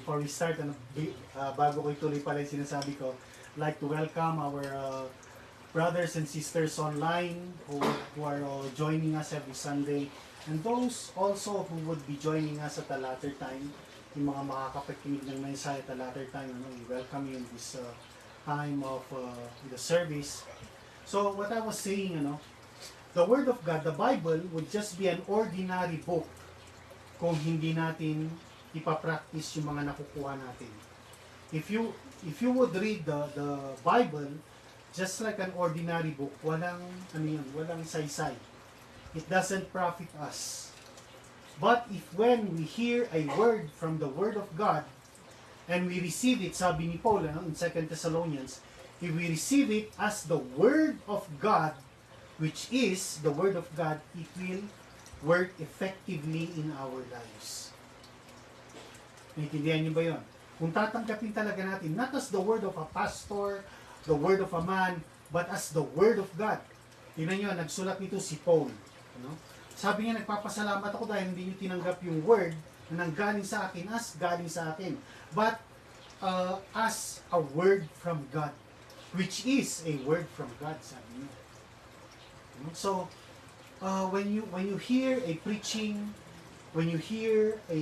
before we start, bago ko ituloy pala yung sinasabi ko, I'd like to welcome our brothers and sisters online who are joining us every Sunday, and those also who would be joining us at a later time, yung mga makakapakinig ng mensahe at a later time. We welcome you in this time of the service. So what I was saying, the Word of God, the Bible, would just be an ordinary book kung hindi natin ipapractice yung mga nakukuha natin. If you would read the Bible just like an ordinary book, walang saysay. It doesn't profit us. But if when we hear a word from the Word of God and we receive it, sabi ni Paul in 2 Thessalonians, if we receive it as the Word of God, which is the Word of God, it will work effectively in our lives. Naintindihan niyo ba yun? Kung tatanggapin talaga natin, not as the word of a pastor, the word of a man, but as the Word of God. Tingnan niyo, nagsulat nito si Paul. Sabi niya, nagpapasalamat ako dahil hindi niyo tinanggap yung word na nanggaling sa akin as galing sa akin, but as a word from God, which is a word from God, sabi niya. So, when you hear a preaching, when you hear a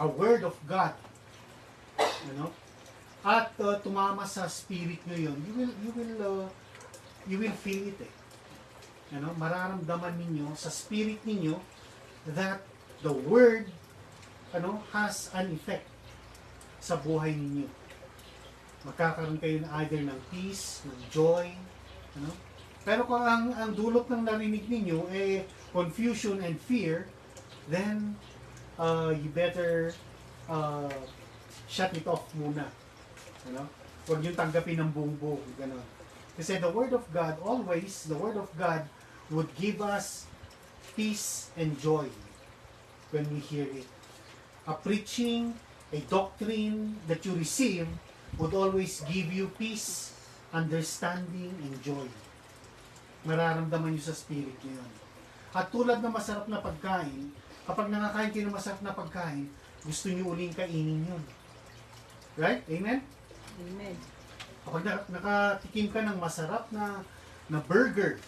word of God, at tumama sa spirit nyo yun, you will feel it. Mararamdaman ninyo sa spirit ninyo that the word has an effect sa buhay ninyo. Magkakaroon kayo either ng peace, ng joy, Pero kung ang dulot ng narinig ninyo confusion and fear, then you better shut it off muna. Huwag yung tanggapin ng buong buo. Kasi the Word of God, always, the Word of God would give us peace and joy when we hear it. A preaching, a doctrine that you receive would always give you peace, understanding, and joy. Mararamdaman nyo sa spirit nyo yun. At tulad ng masarap na pagkain, kapag nakakain kayo ng masarap na pagkain, gusto nyo uling kainin yun. Right? Amen? Amen. Kapag nakatikim ka ng masarap na burger,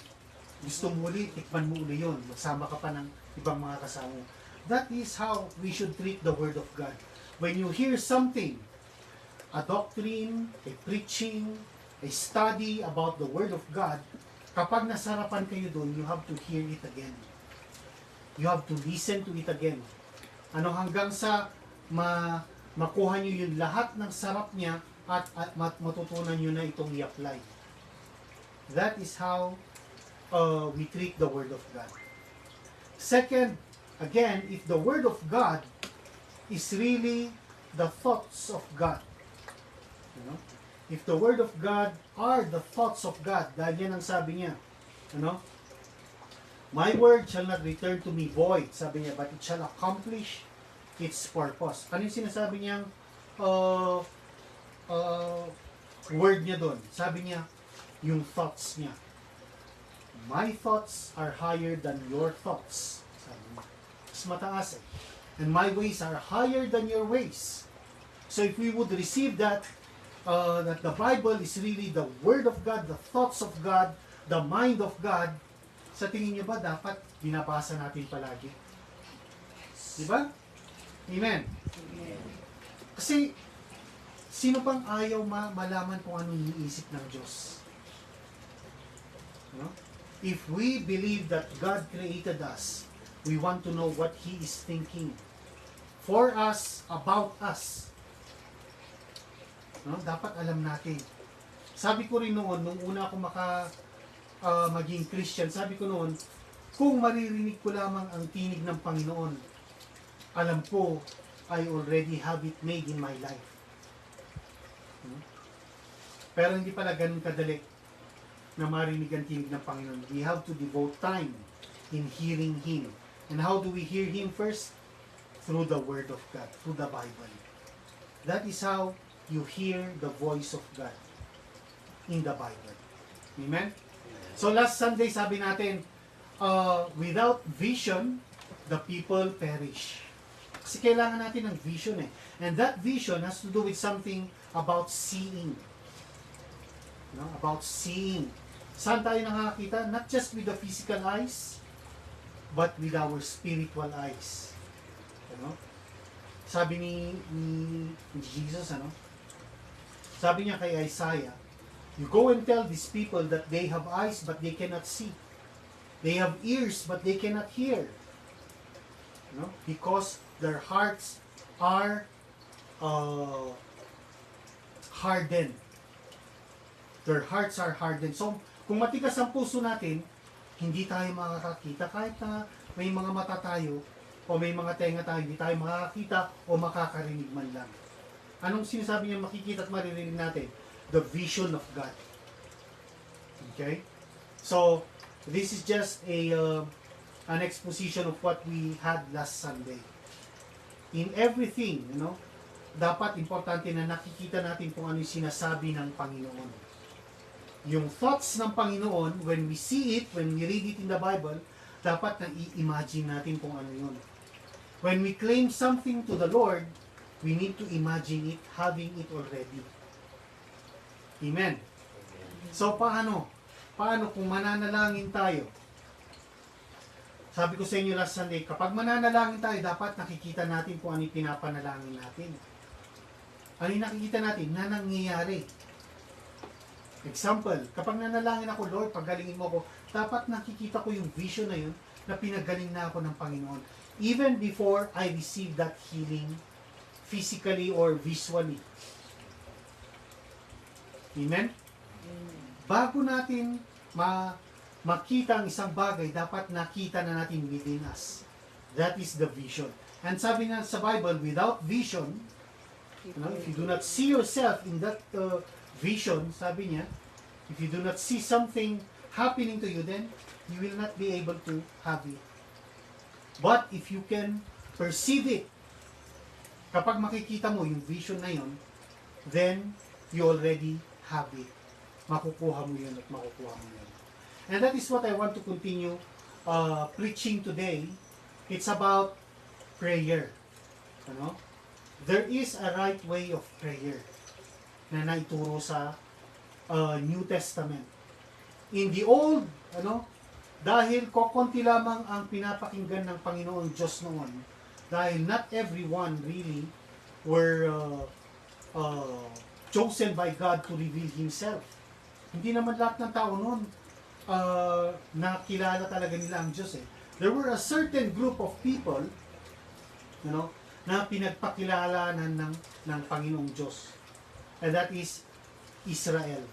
gusto mo uli, tikman mo uli yun. Magsama ka pa ng ibang mga kasama. That is how we should treat the Word of God. When you hear something, a doctrine, a preaching, a study about the Word of God, kapag nasarapan kayo doon, you have to hear it again. You have to listen to it again. Hanggang sa makuha nyo yung lahat ng sarap niya at matutunan nyo na itong i-apply. That is how we treat the Word of God. Second, again, if the Word of God is really the thoughts of God, if the Word of God are the thoughts of God, dahil yan ang sabi niya, my word shall not return to me void, sabi niya, but it shall accomplish its purpose. Ano yung sinasabi niyang word niya doon? Sabi niya, yung thoughts niya. My thoughts are higher than your thoughts. Sabi niya. Mas mataas And my ways are higher than your ways. So if we would receive that, that the Bible is really the Word of God, the thoughts of God, the mind of God, sa tingin niyo ba dapat binabasa natin palagi? Diba? Amen. Amen. Kasi, sino pang ayaw malaman kung anong iniisip ng Diyos? No? If we believe that God created us, we want to know what He is thinking for us, about us. No? Dapat alam natin. Sabi ko rin noon, nung una ako maging Christian, sabi ko noon, kung maririnig ko lamang ang tinig ng Panginoon, alam ko, I already have it made in my life. Pero hindi pala ganun kadali na marinig ang tinig ng Panginoon. We have to devote time in hearing Him. And how do we hear Him first? Through the Word of God, through the Bible. That is how you hear the voice of God in the Bible. Amen? So last Sunday, sabi natin, without vision, the people perish. Kasi kailangan natin ng vision eh. And that vision has to do with something about seeing. No? About seeing. Saan tayo nakakita? Not just with the physical eyes, but with our spiritual eyes. Ano? Sabi ni Jesus, ano? Sabi niya kay Isaiah, you go and tell these people that they have eyes but they cannot see. They have ears but they cannot hear. No? Because their hearts are hardened. Their hearts are hardened. So, kung matigas ang puso natin, hindi tayo makakakita kahit na may mga mata tayo o may mga tenga tayo, hindi tayo makakakita o makakarinig man lang. Anong sinasabi niya makikita at maririnig natin? The vision of God. Okay? So, this is just an exposition of what we had last Sunday. In everything, dapat importante na nakikita natin kung ano yung sinasabi ng Panginoon. Yung thoughts ng Panginoon, when we see it, when we read it in the Bible, dapat na i-imagine natin kung ano yun. When we claim something to the Lord, we need to imagine it, having it already. Amen. So, paano? Paano kung mananalangin tayo? Sabi ko sa inyo last Sunday, kapag mananalangin tayo, dapat nakikita natin kung ano yung pinapanalangin natin. Ano yung nakikita natin na nangyayari? Example, kapag nanalangin ako, Lord, paggalingin mo ako, dapat nakikita ko yung vision na yun na pinagaling na ako ng Panginoon. Even before I receive that healing, physically or visually. Amen? Bago natin makita ang isang bagay, dapat nakita na natin within us. That is the vision. And sabi na sa Bible, without vision, if you do not see yourself in that vision, sabi niya, if you do not see something happening to you, then you will not be able to have it. But if you can perceive it, kapag makikita mo yung vision na yun, then you already have it. Makukuha mo yun at makukuha mo yun. And that is what I want to continue preaching today. It's about prayer. There is a right way of prayer na naituro sa New Testament. In the Old, dahil kokonti lamang ang pinapakinggan ng Panginoong Diyos noon, dahil not everyone really were chosen by God to reveal Himself. Hindi naman lahat ng tao noon nakilala talaga nila ang Diyos. There were a certain group of people na pinagpakilalanan ng Panginoong Diyos. And that is Israel.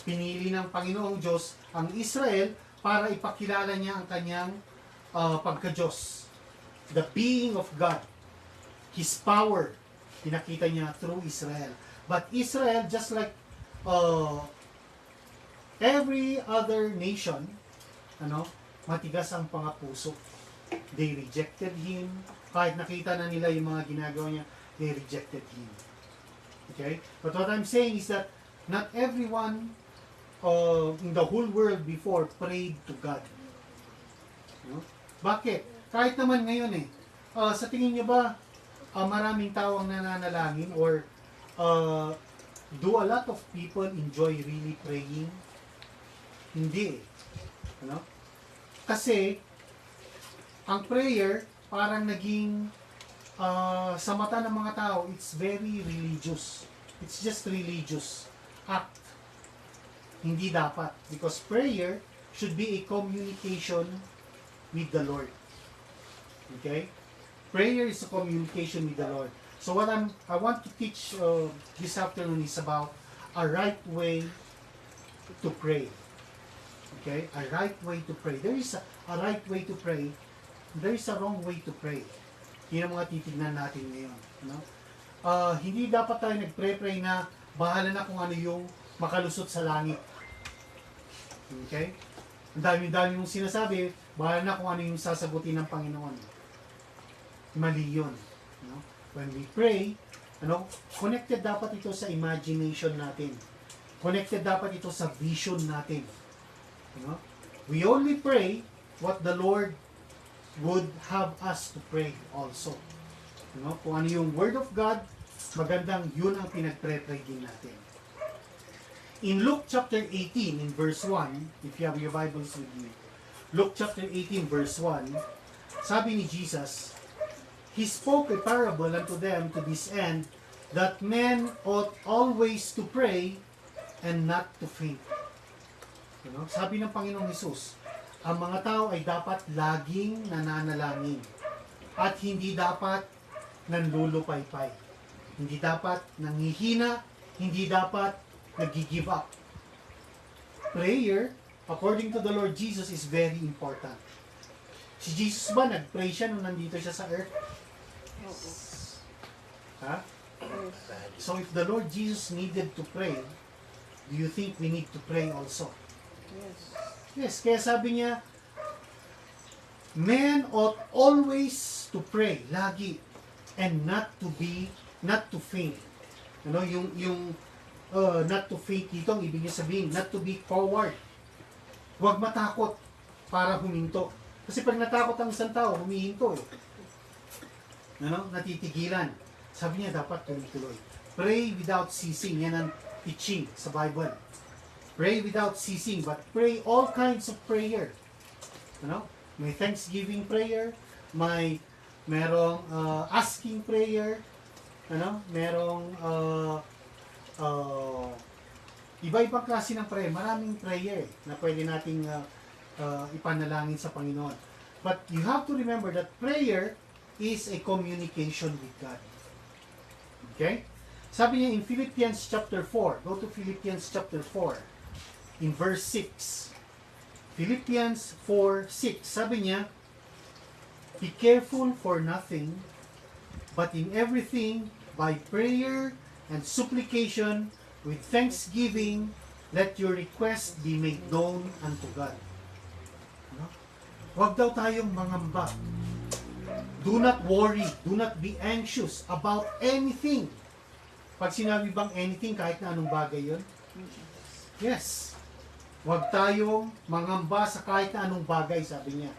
Pinili ng Panginoong Diyos ang Israel para ipakilala niya ang kanyang pagka-Diyos. The being of God. His power. Pinakita niya through Israel. But Israel, just like every other nation, matigas ang pangapuso. They rejected Him. Kahit nakita na nila yung mga ginagawa niya, they rejected Him. Okay? But what I'm saying is that not everyone in the whole world before prayed to God. Bakit? Kahit naman ngayon sa tingin niyo ba maraming tao ang nananalangin or do a lot of people enjoy really praying? Hindi. Kasi ang prayer parang naging sa mata ng mga tao, it's very religious. It's just religious act. Hindi dapat. Because prayer should be a communication with the Lord. Okay? Prayer is a communication with the Lord. So what I want to teach this afternoon is about a right way to pray. Okay? A right way to pray. There is a right way to pray. There is a wrong way to pray. Yun ang mga titignan natin ngayon. Hindi dapat tayo nagpray-pray na bahala na kung ano yung makalusot sa langit. Okay? Ang dami-dami mong sinasabi, bahala na kung ano yung sasagutin ng Panginoon. Mali yun. When we pray, connected dapat ito sa imagination natin. Connected dapat ito sa vision natin. We only pray what the Lord would have us to pray also. Kung ano yung Word of God, magandang yun ang pinag-pray din natin. In Luke chapter 18, in verse 1, if you have your Bibles with you, Luke chapter 18, verse 1, sabi ni Jesus, He spoke a parable unto them to this end, that men ought always to pray and not to faint. Sabi ng Panginoong Hesus, ang mga tao ay dapat laging nananalangin at hindi dapat nanlulupaypay. Hindi dapat nanghihina, hindi dapat nag-give up. Prayer, according to the Lord Jesus, is very important. Si Jesus ba, nag-pray siya nung nandito siya sa earth? Ha? So if the Lord Jesus needed to pray, do you think we need to pray also? Yes, kaya sabi niya, men ought always to pray, lagi, and not to faint. Yung not to faint dito, ang ibig niya sabihin, not to be forward. Huwag matakot para huminto. Kasi pag natakot ang isang tao, humihinto eh. Natitigilan. Sabi niya, dapat tuloy-tuloy. Pray without ceasing. Yan ang teaching sa Bible. Pray without ceasing, but pray all kinds of prayer. May thanksgiving prayer, merong asking prayer, merong iba-ibang klase ng prayer. Maraming prayer na pwede nating ipanalangin sa Panginoon. But you have to remember that prayer is a communication with God. Okay? Sabi niya in Philippians chapter 4, go to Philippians chapter 4. In verse 6, Philippians 4:6, sabi niya, Be careful for nothing, but in everything, by prayer and supplication, with thanksgiving, let your request be made known unto God. Huwag daw tayong mangamba. Do not worry, do not be anxious about anything. Pag sinabi bang anything, kahit na anong bagay yun? Yes. Huwag tayong mangamba sa kahit na anong bagay, sabi niya.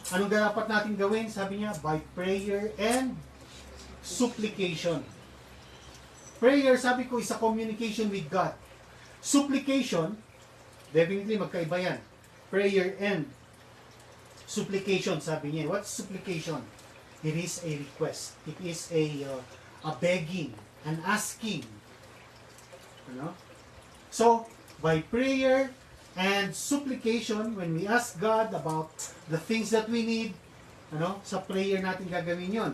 Anong dapat natin gawin? Sabi niya, by prayer and supplication. Prayer, sabi ko, is a communication with God. Supplication, definitely magkaiba yan. Prayer and supplication, sabi niya. What's supplication? It is a request. It is a begging, an asking. So, by prayer and supplication, when we ask God about the things that we need, sa prayer natin gagawin yon.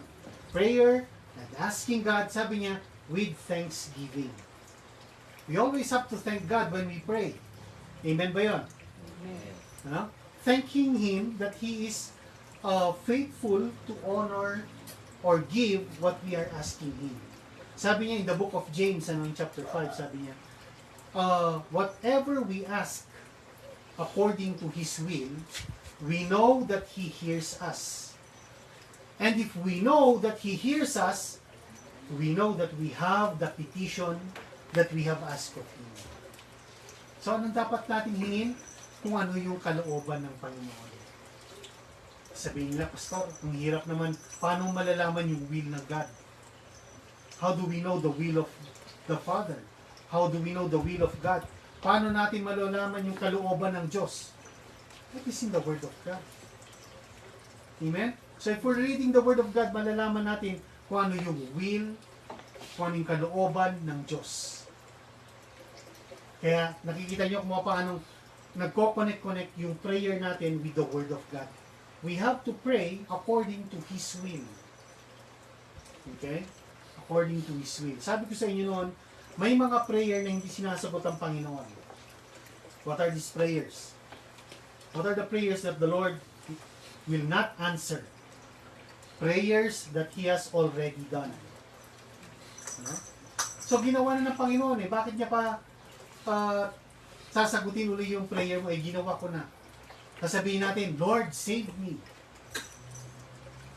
Prayer and asking God, sabi niya, with thanksgiving. We always have to thank God when we pray. Amen ba yun? Amen. Thanking Him that He is faithful to honor or give what we are asking Him. Sabi niya in the book of James, in chapter 5, sabi niya, whatever we ask according to His will, we know that He hears us. And if we know that He hears us, we know that we have the petition that we have asked of Him. So, anong dapat natin hingin? Kung ano yung kalooban ng Panginoon. Sabihin nila, Pastor, ang hirap naman, paano malalaman yung will ng God? How do we know the will of the Father? How do we know the will of God? Paano natin malalaman yung kalooban ng Diyos? That is in the Word of God. Amen? So if we're reading the Word of God, malalaman natin kung ano yung will, kung ano yung kalooban ng Diyos. Kaya nakikita nyo kung paano nagko-connect yung prayer natin with the Word of God. We have to pray according to His will. Okay? According to His will. Sabi ko sa inyo noon, may mga prayer na hindi sinasagot ang Panginoon. What are these prayers? What are the prayers that the Lord will not answer? Prayers that He has already done. So ginawa na ng Panginoon eh. Bakit niya pa sasagutin uli yung prayer mo? Ginawa ko na. Sasabihin natin, Lord, save me.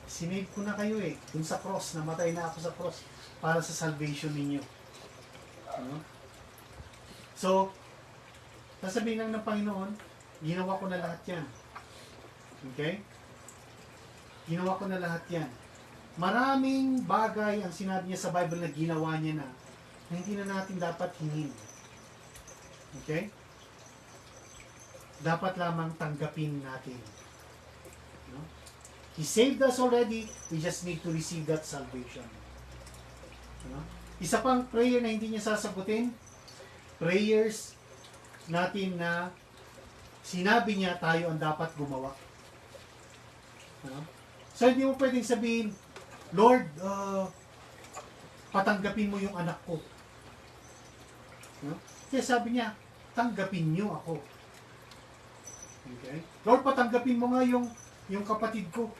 Sinave ko na kayo eh. Dun sa cross, namatay na ako sa cross para sa salvation ninyo. So, sasabihin lang ng Panginoon, ginawa ko na lahat yan. Okay? Ginawa ko na lahat yan. Maraming bagay ang sinabi niya sa Bible na ginawa niya na hindi na natin dapat hingin. Okay? Dapat lamang tanggapin natin. No? He saved us already. We just need to receive that salvation. No? Isa pang prayer na hindi niya sasagutin, prayers natin na sinabi niya tayo ang dapat gumawa. No? So hindi mo pwedeng sabihin, Lord, patanggapin mo yung anak ko. No? Kaya sabi niya, tanggapin niyo ako. Okay? Lord, patanggapin mo nga yung kapatid ko.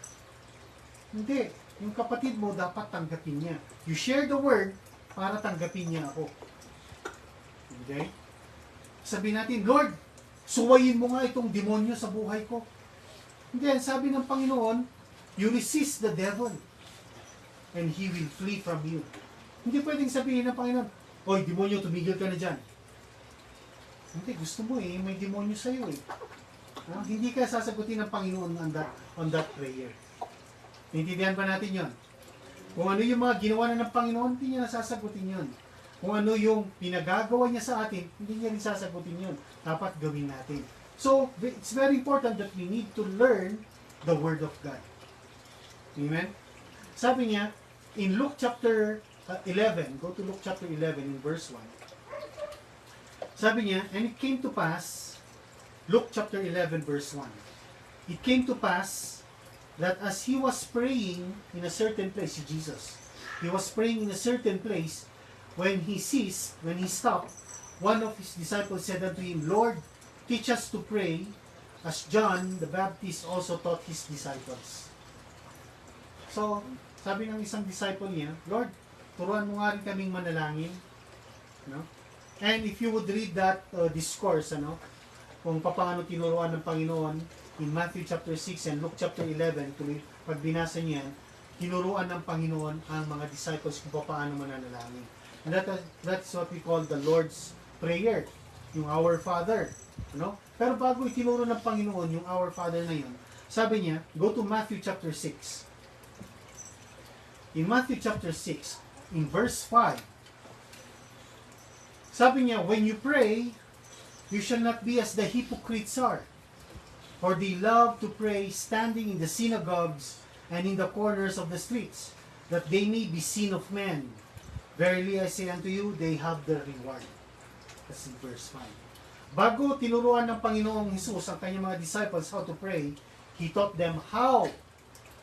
Hindi. Yung kapatid mo, dapat tanggapin niya. You share the word para tanggapin niya ako. Okay? Sabi natin, Lord, suwayin mo nga itong demonyo sa buhay ko. Hindi. Sabi ng Panginoon, you resist the devil and he will flee from you. Hindi pwedeng sabihin ng Panginoon, oy, demonyo, tumigil ka na dyan. Hindi, gusto mo may demonyo sa'yo hindi ka sasagutin ng Panginoon on that prayer. Naintindihan ba natin yon? Kung ano yung mga ginawa na ng Panginoon, hindi niya nasasagutin yon. Kung ano yung pinagagawa niya sa atin, hindi niya rin sasagutin yon. Dapat gawin natin. So, it's very important that we need to learn the Word of God. Amen? Sabi niya, in Luke chapter 11, go to Luke chapter 11 in verse 1. Sabi niya, and it came to pass, Luke chapter 11 verse 1. It came to pass that as he was praying in a certain place, si Jesus, he was praying in a certain place, when he stopped, one of his disciples said unto him, Lord, teach us to pray, as John the Baptist also taught his disciples. So, sabi ng isang disciple niya, Lord, turuan mo nga rin kaming manalangin. No? And if you would read that discourse, kung paano tinuruan ng Panginoon in Matthew chapter 6 and Luke chapter 11, pag binasa niya, tinuruan ng Panginoon ang mga disciples kung paano mananalangin. And that's what we call the Lord's Prayer, yung Our Father. Pero bago itinuro ng Panginoon yung Our Father na yun, sabi niya, go to Matthew chapter 6. In Matthew chapter 6, in verse 5, sabi niya, when you pray, you shall not be as the hypocrites are, for they love to pray standing in the synagogues and in the corners of the streets, that they may be seen of men. Verily I say unto you, they have their reward. That's in verse 5. Bago tinuruan ng Panginoong Jesus ang kanyang mga disciples how to pray, He taught them how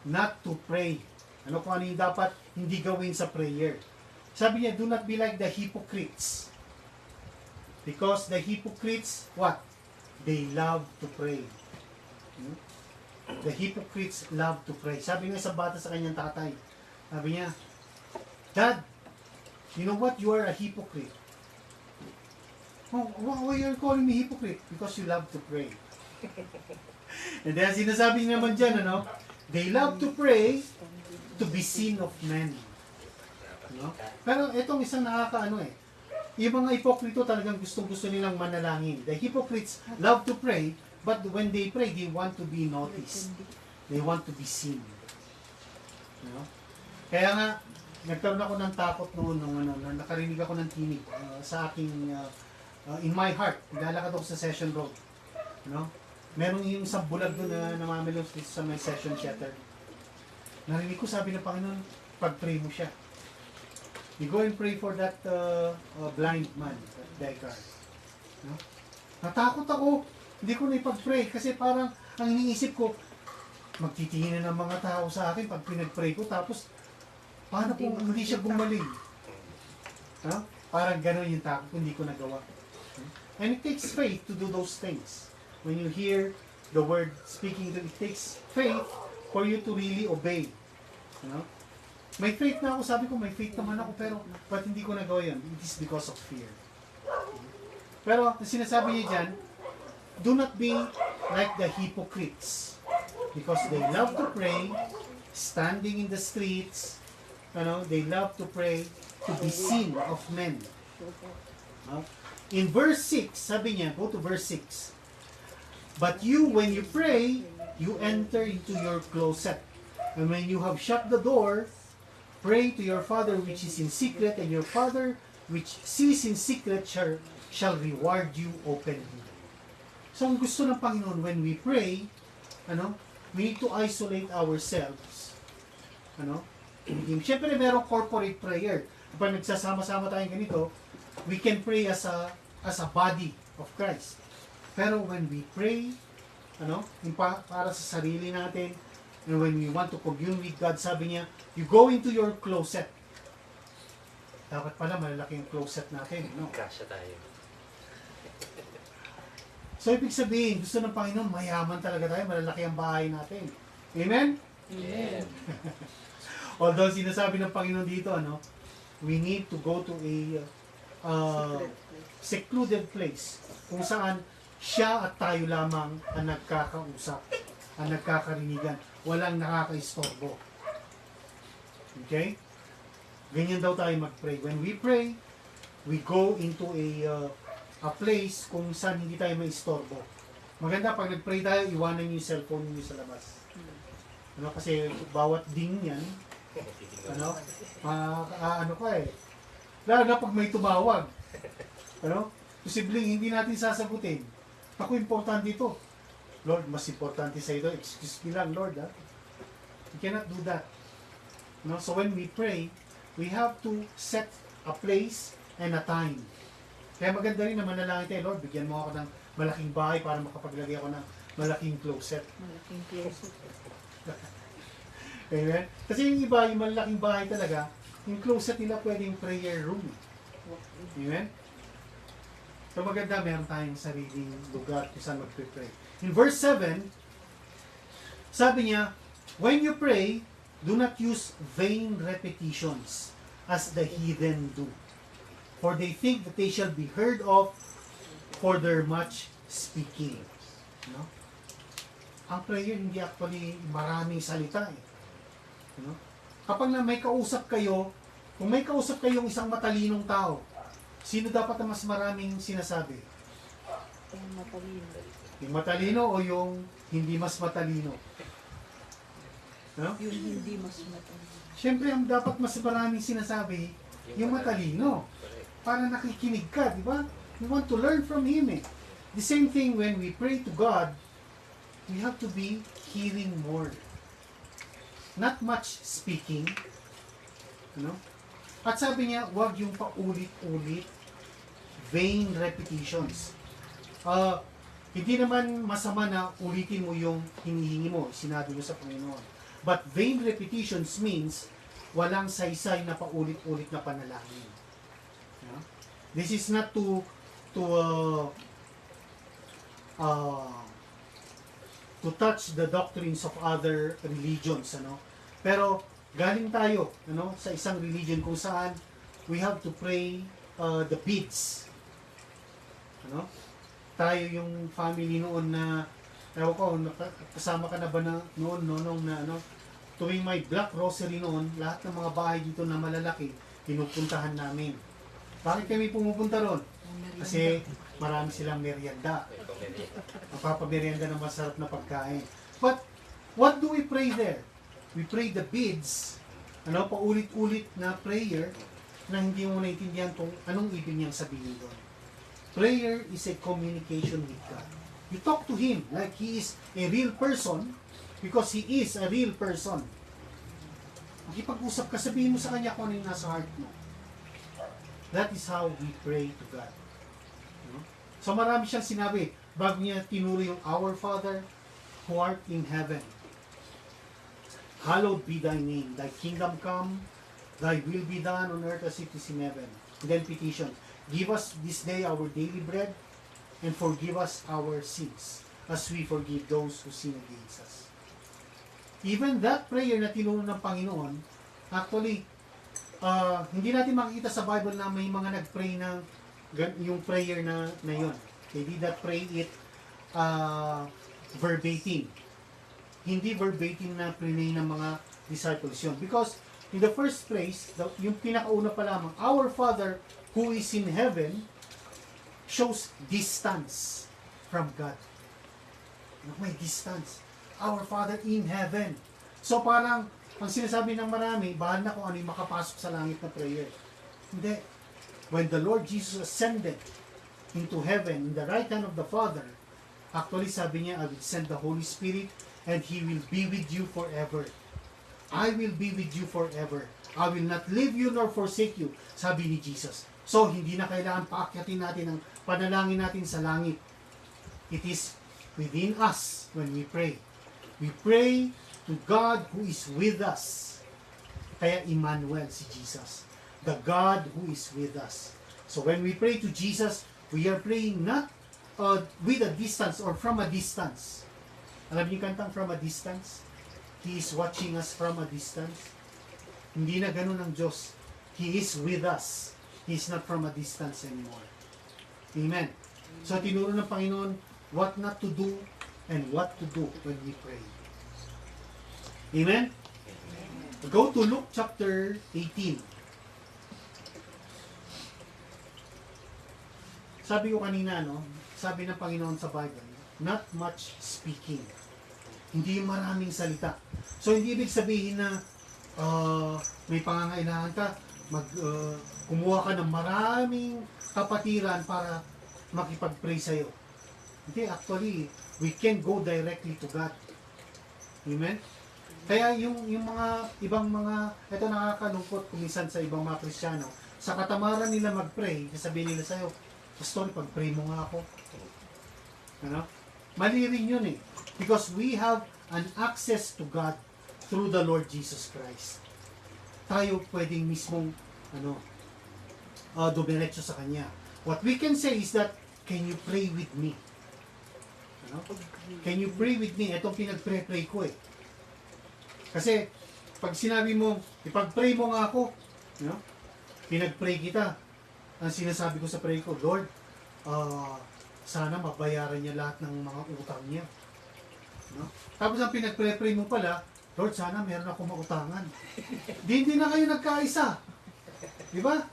not to pray. Kung ano yung dapat hindi gawin sa prayer. Sabi niya, do not be like the hypocrites. Because the hypocrites, what? They love to pray. The hypocrites love to pray. Sabi nga sa bata sa kanyang tatay, sabi niya, Dad, you know what? You are a hypocrite. Oh, why are you calling me hypocrite? Because you love to pray. And then sinasabi niya naman dyan, they love to pray to be seen of men. Pero itong isang yung mga hipokrito talagang gustong-gusto nilang manalangin. The hypocrites love to pray, but when they pray, they want to be noticed. They want to be seen. Kaya nga, nagkaroon ako ng takot noon nung nakarinig ako ng tinig sa aking, in my heart. Naglalakad ako sa Session Road. Meron yung isang bulag doon na namamilong sa may Session Theater. Narinig ko, sabi ng Panginoon, pag-pray mo siya. You go and pray for that blind man, that beggar. Natakot ako. Hindi ko na ipag-pray kasi parang ang iniisip ko, magtitingin na ng mga tao sa akin pag pinag-pray ko, tapos paano kung hindi siya gumaling? Parang gano'n yung takot ko, hindi ko nagawa. And it takes faith to do those things. When you hear the word speaking, it takes faith for you to really obey. May faith na ako, sabi ko, may faith naman ako, pero ba't hindi ko nagawa yun? It is because of fear. Pero, sinasabi niya dyan, do not be like the hypocrites, because they love to pray, standing in the streets, they love to pray to be seen of men. In verse 6, sabi niya, go to verse 6, but you, when you pray, you enter into your closet, And when you have shut the door, pray to your Father which is in secret, and your Father which sees in secret shall reward you openly. So ang gusto ng Panginoon when we pray, we need to isolate ourselves. Siyempre merong corporate prayer. Kapag nagsasama-sama tayong ganito, we can pray as a body of Christ. Pero when we pray, para sa sarili natin, and when we want to commune with God, sabi niya, you go into your closet. Dapat pala malalaki yung closet natin. Kasya tayo. So, ibig sabihin, gusto ng Panginoon, mayaman talaga tayo, malalaki ang bahay natin. Amen? Amen. Although, sinasabi ng Panginoon dito, we need to go to a secluded place kung saan siya at tayo lamang ang nagkakausap, ang nagkakarinigan, walang nakakaistorbo. Okay? Ganyan daw tayo mag-pray. When we pray, we go into a place kung saan hindi tayo maistorbo. Maganda pag nag-pray tayo, iwanan niyo yung cellphone niyo sa labas. Kasi bawat ding yan, lalo na pag may tumawag. Posibleng hindi natin sasagutin. Ako, importante ito. Lord, mas importante sa ito. Excuse me lang, Lord. You cannot do that. So when we pray, we have to set a place and a time. Kaya maganda rin na manalangin tayo, Lord, bigyan mo ako ng malaking bahay para makapaglagay ako ng malaking closet. Malaking closet. Amen? Kasi yung iba, yung malaking bahay talaga, yung closet nila pwedeng prayer room. Amen? So maganda, meron tayong sariling lugar kung saan mag-pray. In verse 7, sabi niya, when you pray, do not use vain repetitions as the heathen do. For they think that they shall be heard of for their much speaking. Ang prayer hindi actually maraming salita. Kapag may kausap kayo, kung may kausap kayong isang matalinong tao, sino dapat ang mas maraming sinasabi? Yung matalino. Yung matalino o yung hindi mas matalino? Yung hindi mas matalino. Siyempre, ang dapat mas maraming sinasabi, yung matalino. Para nakikinig ka, di ba? We want to learn from Him. The same thing when we pray to God, we have to be hearing more. Not much speaking. At sabi niya, huwag yung paulit-ulit, vain repetitions. Hindi naman masama na ulitin mo yung hinihingi mo, sinabi mo sa Panginoon. But vain repetitions means walang saysay na paulit-ulit na panalangin. This is not to touch the doctrines of other religions, Pero galing tayo, sa isang religion kung saan we have to pray the beads. Tayo yung family noon na, kasama ka na ba noon na tuwing may Black Rosary noon, lahat ng mga bahay dito na malalaki, pinupuntahan namin. Bakit kami pumupunta ron? Kasi marami silang merienda. Magpapamerienda ng masarap na pagkain. But, what do we pray there? We pray the beads, paulit-ulit na prayer na hindi mo naintindihan kung anong ibig niyang sabihin doon. Prayer is a communication with God. You talk to Him like He is a real person because He is a real person. Makipag-usap ka, sabihin mo sa Kanya kung ano yung nasa heart mo. That is how we pray to God. So marami siyang sinabi bago niya tinuro yung Our Father who art in heaven. Hallowed be thy name. Thy kingdom come. Thy will be done on earth as it is in heaven. And then petition. Give us this day our daily bread and forgive us our sins as we forgive those who sin against us. Even that prayer na tinuro ng Panginoon, actually, hindi natin makikita sa Bible na may mga nag-pray ng yung prayer na yun. They did not pray it verbatim. Hindi verbatim na pray ng mga disciples yun. Because in the first place, yung pinakauna pa lamang, Our Father who is in heaven shows distance from God. May distance. Our Father in heaven. So parang, ang sinasabi ng marami, bahala na kung ano yung makapasok sa langit na prayer. Hindi. When the Lord Jesus ascended into heaven, in the right hand of the Father, actually sabi niya, I will send the Holy Spirit and He will be with you forever. I will be with you forever. I will not leave you nor forsake you, sabi ni Jesus. So, hindi na kailangan paakyatin natin ang panalangin natin sa langit. It is within us when we pray. We pray to God who is with us. Kaya Emmanuel si Jesus. The God who is with us. So when we pray to Jesus, we are praying not with a distance or from a distance. Alam niyo kantang from a distance? He is watching us from a distance. Hindi na ganun ang Diyos. He is with us. He is not from a distance anymore. Amen. So tinuro ng Panginoon what not to do and what to do when we pray. Amen? Go to Luke chapter 18. Sabi ko kanina, no? Sabi ng Panginoon sa Bible, not much speaking. Hindi maraming salita. So hindi ibig sabihin na may pangangailangan ka, kumuha ka ng maraming kapatiran para makipag-pray sa'yo. Hindi, actually, we can go directly to God. Amen? Kaya yung mga ibang mga, ito nakakalungkot kumisan sa ibang mga Kristiyano, sa katamaran nila mag-pray, sasabihin nila sa'yo, Pastor, pag-pray mo nga ako. Ano? Mali rin yun eh. Because we have an access to God through the Lord Jesus Christ. Tayo pwedeng mismong dumiretso sa Kanya. What we can say is that, can you pray with me? Ano? Can you pray with me? Itong pinag-pray ko eh. Kasi, pag sinabi mo, ipag-pray mo nga ako, pinag-pray kita, ang sinasabi ko sa pray ko, Lord, sana mabayaran niya lahat ng mga utang niya. Tapos ang pinag-pray mo pala, Lord, sana meron akong mautangan. Hindi na kayo nagkaisa. Di ba?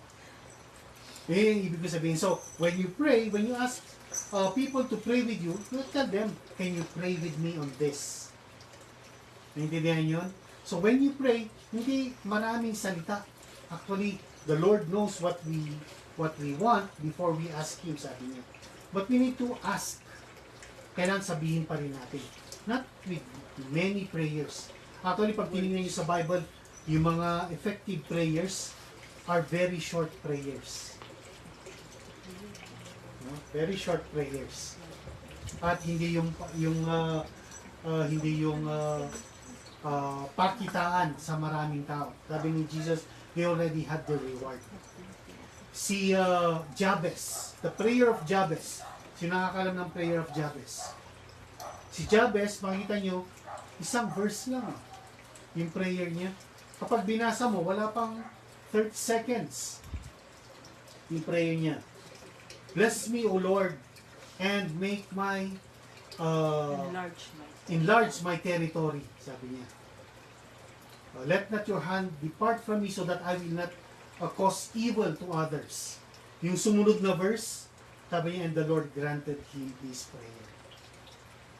Ibig ko sabihin, so, when you pray, when you ask people to pray with you, you tell them, can you pray with me on this? Naintindihan yun? So, when you pray, hindi maraming salita. Actually, the Lord knows what we want before we ask Him, sabi niya. But we need to ask. Kailangan sabihin pa rin natin. Not with many prayers. Actually, pag tinignan niyo sa Bible, yung mga effective prayers are very short prayers. Very short prayers. At hindi yung pakitaan sa maraming tao. Sabi ni Jesus, they already had the reward. Si Jabez, the prayer of Jabez. Sino nakakalam ng prayer of Jabez? Si Jabez, makita nyo, isang verse lang. Yung prayer niya. Kapag binasa mo, wala pang 30 seconds. Yung prayer niya. Bless me, O Lord, and make my enlarge my territory, sabi niya. Let not your hand depart from me so that I will not cause evil to others. Yung sumunod na verse, sabi niya, and the Lord granted him his prayer.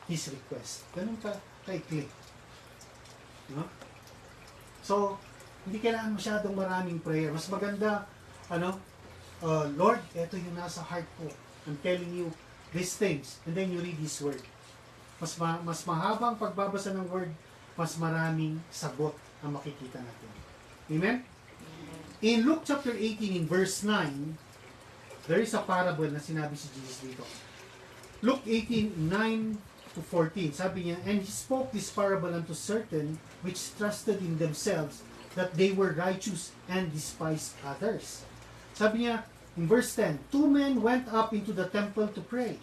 His request. Ganun ka kay-click. No? So, hindi kailangan masyadong maraming prayer. Mas maganda, Lord, ito yung nasa heart ko. I'm telling you these things. And then you read His Word. Mas mahabang pagbabasa ng Word, mas maraming sagot ang makikita natin. Amen? In Luke chapter 18, in verse 9, there is a parable na sinabi si Jesus dito. Luke 18, 9 to 14, sabi niya, and He spoke this parable unto certain which trusted in themselves that they were righteous and despised others. Sabi niya, in verse 10, two men went up into the temple to pray.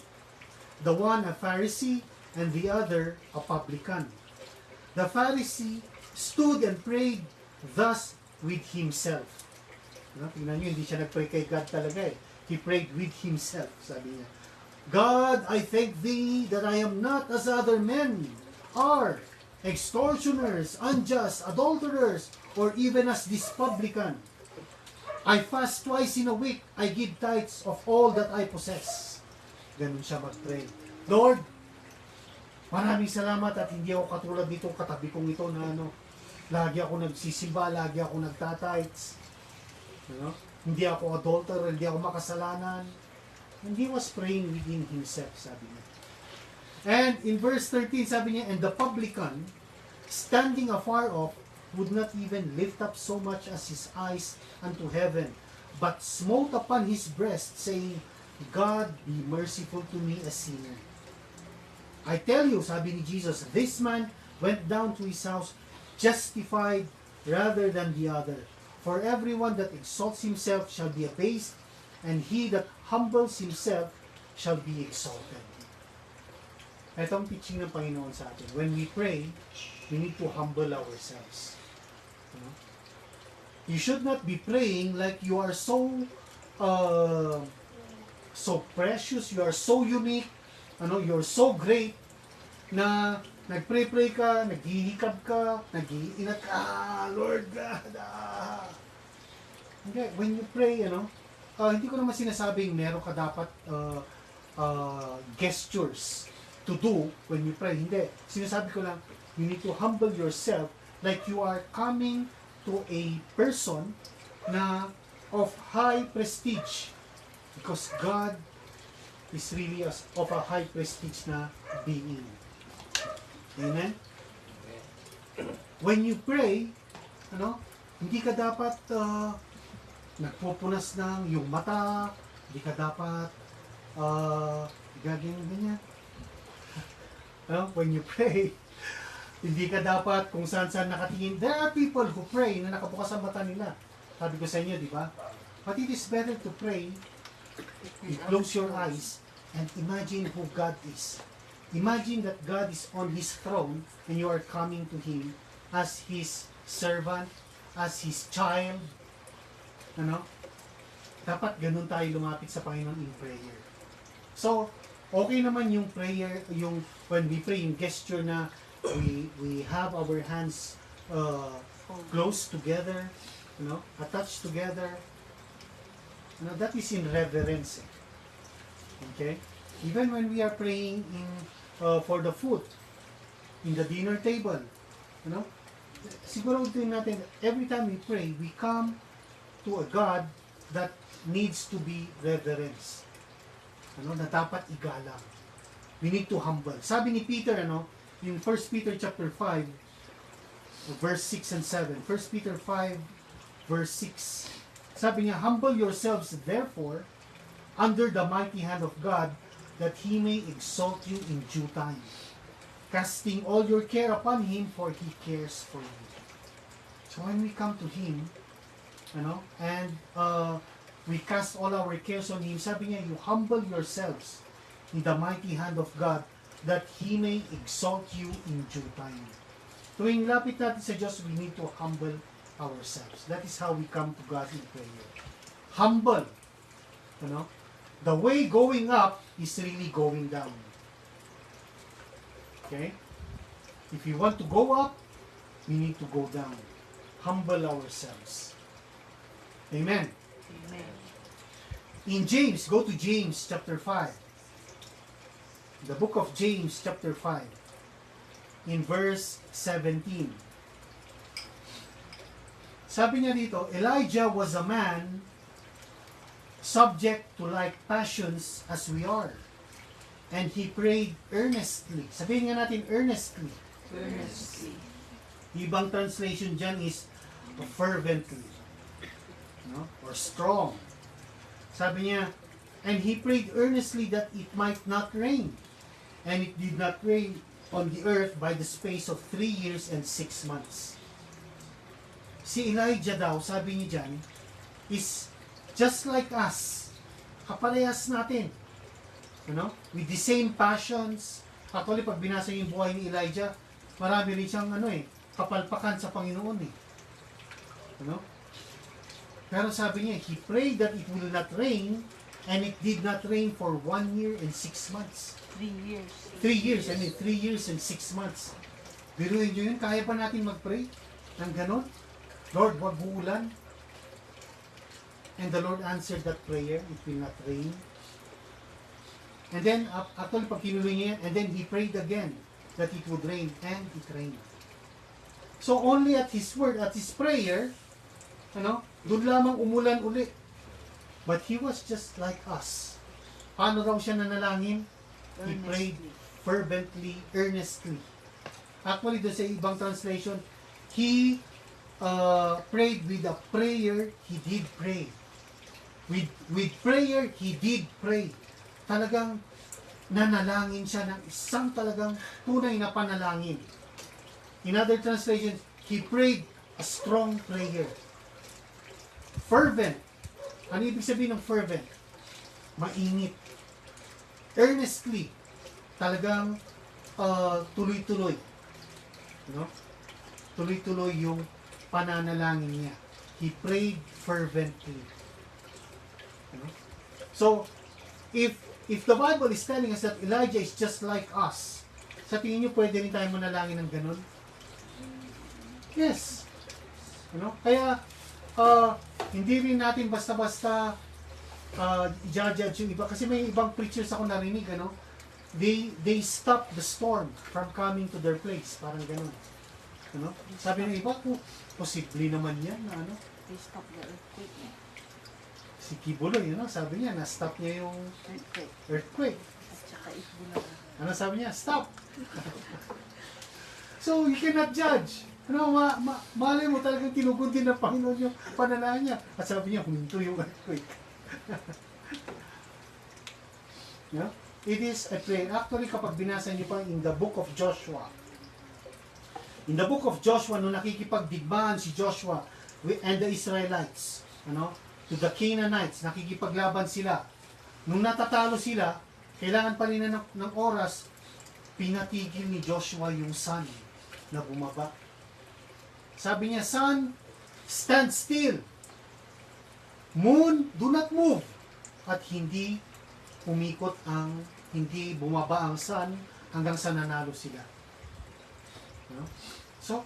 The one a Pharisee and the other a publican. The Pharisee stood and prayed thus with himself. Tingnan niyo, hindi siya nag-pray kay God talaga eh. He prayed with himself, sabi niya. God, I thank Thee that I am not as other men are, extortioners, unjust, adulterers, or even as this publican. I fast twice in a week. I give tithes of all that I possess. Ganun siya mag-pray. Lord, Maraming salamat at hindi ako katulad nitong katabi kong ito na ano, lagi ako nagsisimba, lagi ako nagtatights. You know? Hindi ako adulterer, hindi ako makasalanan. And he was praying within himself, sabi niya. And in verse 13, sabi niya, and the publican, standing afar off, would not even lift up so much as his eyes unto heaven, but smote upon his breast, saying, God, be merciful to me, a sinner. I tell you, sabi ni Jesus, this man went down to his house justified rather than the other. For everyone that exalts himself shall be abased, and he that humbles himself shall be exalted. Ito ang teaching ng Panginoon sa atin. When we pray, we need to humble ourselves. You know? You should not be praying like you are so precious, you are so unique, you're so great, na nagpray-pray ka, naghihikab ka, nag-iingat ka, Lord God. Okay, when you pray, hindi ko naman sinasabing meron ka dapat gestures to do when you pray. Hindi. Sinasabi ko lang, you need to humble yourself like you are coming to a person na of high prestige. Because God is really of a high prestige na being. Amen? When you pray, hindi ka dapat nagpupunas ng yung mata, hindi ka dapat ganyan. When you pray, hindi ka dapat kung saan nakatingin. There are people who pray na nakabukas ang mata nila. Sabi ko sa inyo, di ba? But it is better to pray. You close your eyes and imagine who God is. Imagine that God is on His throne and you are coming to Him as His servant, as His child. Dapat ganun tayo lumapit sa Panginoon in prayer. So, okay naman yung prayer, yung when we pray, yung gesture na we have our hands close together, attached together. That is in reverence. Okay? Even when we are praying for the food, in the dinner table, siguro din natin, every time we pray, we come to a God that needs to be reverenced. Na dapat igalang. We need to humble. Sabi ni Peter, in 1 Peter chapter 5, verse 6 and 7. 1 Peter 5, verse 6. Sabi niya, humble yourselves therefore under the mighty hand of God, that He may exalt you in due time, casting all your care upon Him, for He cares for you. So when we come to Him, and we cast all our cares on Him, sabi niya, you humble yourselves in the mighty hand of God, that He may exalt you in due time. Tuwing lapit natin sa Diyos, we need to humble ourselves. That is how we come to God in prayer. Humble. The way going up is really going down. Okay? If you want to go up, we need to go down. Humble ourselves. Amen. Amen. In James, go to James chapter 5. The book of James chapter 5. In verse 17. Sabi niya dito, Elijah was a man subject to like passions as we are. And he prayed earnestly. Sabihin nga natin earnestly. Earnestly. Ibang translation dyan is fervently. Or strong. Sabi niya, and he prayed earnestly that it might not rain. And it did not rain on the earth by the space of 3 years and 6 months. Si Elijah daw, sabi niya dyan, is just like us. Kaparehas natin. With the same passions. Actually, pag binasa yung buhay ni Elijah, marami rin siyang kapalpakan sa Panginoon eh. Pero sabi niya, he prayed that it will not rain, and it did not rain for 1 year and 6 months. 3 years. 3 years, 3 years and 6 months. Biruin nyo yun, kaya pa natin mag-pray ng ganon? Lord, wag uulan. And the Lord answered that prayer, it will not rain. And then, actually, pag kinuloy niya, and then he prayed again. that it would rain, and it rained. So only at His word, at His prayer, doon lamang umulan uli. But He was just like us. Paano raw siya nanalangin? He prayed fervently, earnestly. Actually, doon sa ibang translation, He prayed with a prayer, He did pray. With prayer, He did pray. Talagang nanalangin siya ng isang talagang tunay na panalangin. In other translations, He prayed a strong prayer. Fervent. Ano ibig sabihin ng fervent? Mainit. Earnestly. Talagang tuloy-tuloy. Tuloy-tuloy yung pananalangin niya. He prayed fervently. So, if the Bible is telling us that Elijah is just like us, sa tingin niyo pwede rin tayo manalangin ng ganun? Yes. Kaya, hindi rin natin basta-basta i-judge yung iba. Kasi may ibang preachers ako narinig, they stop the storm from coming to their place. Parang ganun. Sabi ng iba, posible naman yan na They stop the earthquake. si Kibuloy, sabi niya, na-stop niya yung earthquake. At saka Itbulaga. Ano sabi niya? Stop! So, you cannot judge. Malay mo talagang tinuguntin ng Panginoon yung panalangin niya. At sabi niya, huminto yung earthquake. It is a prayer. Actually, kapag binasa niyo pa in the book of Joshua, nung nakikipagdigmaan si Joshua and the Israelites, to the Canaanites, nakikipaglaban sila. Nung natatalo sila, kailangan pa rin ng oras, pinatigil ni Joshua yung sun na bumaba. Sabi niya, sun, stand still. Moon, do not move. At hindi bumaba ang sun hanggang sa nanalo sila. So,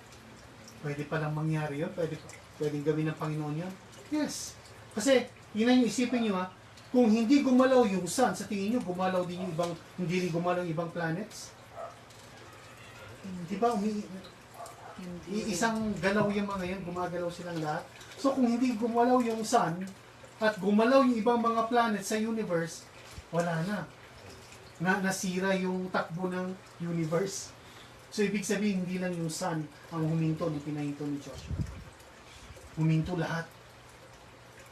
pwede palang mangyari yun? Pwedeng gawin ng Panginoon yun? Yes. Kasi, yun ang isipin nyo kung hindi gumalaw yung sun, sa tingin nyo, gumalaw din yung hindi rin gumalaw yung ibang planets? Di ba, isang galaw yung mga yan, gumagalaw silang lahat. So, kung hindi gumalaw yung sun, at gumalaw yung ibang mga planets sa universe, wala na. Nasira yung takbo ng universe. So, ibig sabihin, hindi lang yung sun ang huminto nung pinahinto ni Joshua. Huminto lahat.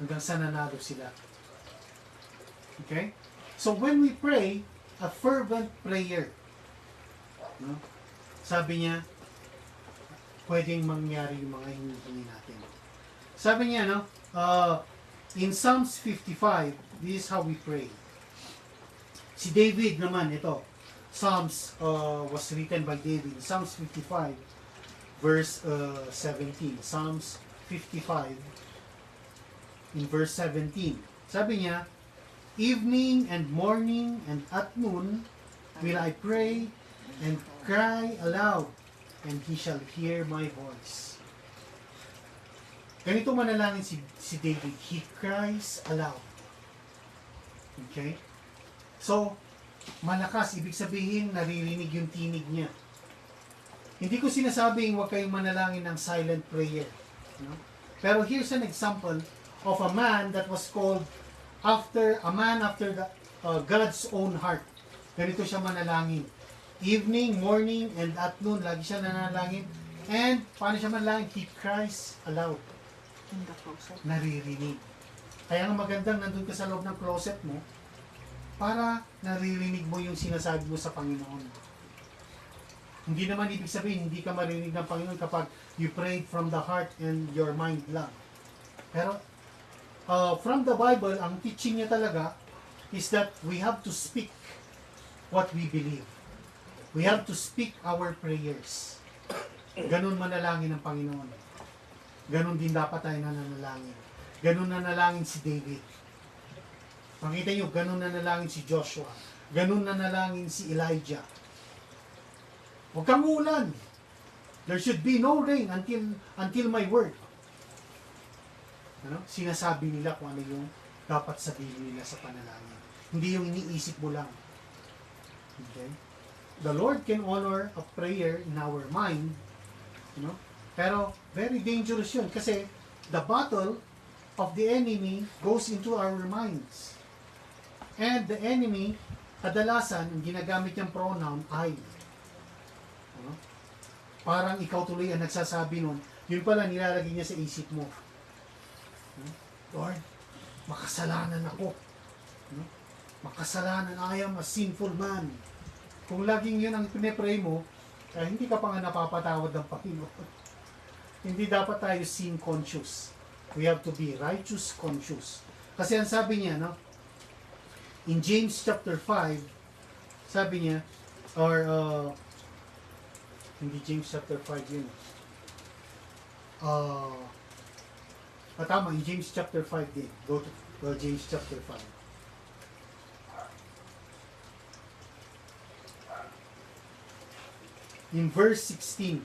Hanggang sa nanalo sila. Okay? So, when we pray, a fervent prayer, sabi niya, pwedeng mangyari yung mga hinihingi natin. Sabi niya, in Psalms 55, this is how we pray. Si David naman, ito, Psalms was written by David. Psalms 55, verse 17. Psalms 55, in verse 17. Sabi niya, evening and morning and at noon will I pray and cry aloud, and He shall hear my voice. Ganito manalangin si David. He cries aloud. Okay? So, malakas. Ibig sabihin, naririnig yung tinig niya. Hindi ko sinasabing huwag kayong manalangin ng silent prayer. Pero here's an example of a man that was called after God's own heart. Ganito siya manalangin. Evening, morning, and at noon, lagi siya nanalangin. And, paano siya manalangin? He cries aloud. In the closet. Naririnig. Kaya nga magandang nandun ka sa loob ng closet mo para naririnig mo yung sinasabi mo sa Panginoon. Hindi naman ibig sabihin, hindi ka marinig ng Panginoon kapag you prayed from the heart and your mind lang. Pero, from the Bible, ang teaching niya talaga is that we have to speak what we believe. We have to speak our prayers. Ganun manalangin ng Panginoon. Ganun din dapat tayo nananalangin. Ganun nanalangin si David. Makita nyo, ganun nanalangin si Joshua. Ganun nanalangin si Elijah. Huwag kang ulan. There should be no rain until my word. Sinasabi nila kung ano yung dapat sabihin nila sa panalangin. Hindi yung iniisip mo lang. Okay? the Lord can honor a prayer in our mind, you know, pero very dangerous yun kasi the battle of the enemy goes into our minds. And the enemy, kadalasan, ang ginagamit niyang pronoun ay. Ano? Parang ikaw tuloy ang nagsasabi nun, yun pala nilalagay niya sa isip mo. Lord, makasalanan ako. Ano? Makasalanan, I am a sinful man. Kung laging yun ang pinipray mo, hindi ka pa nga napapatawad ng Panginoon. Hindi dapat tayo sin conscious. We have to be righteous conscious. Kasi ang sabi niya, no? In James chapter 5, sabi niya, or, hindi James chapter 5 yun. Tama, in James chapter 5 din. Go to James chapter 5. In verse 16,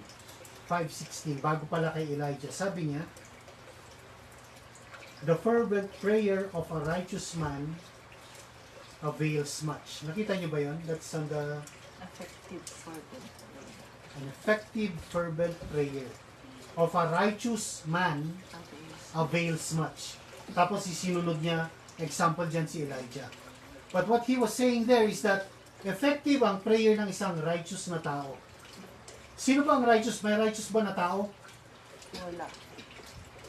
5:16, bago pala kay Elijah, sabi niya, the fervent prayer of a righteous man avails much. Nakita niyo ba yun? That's on the Effective fervent prayer. an effective fervent prayer of a righteous man avails much. Tapos isinunod niya, example dyan si Elijah. But what he was saying there is that effective ang prayer ng isang righteous na tao. Sino ba ang righteous? May righteous ba na tao? Wala.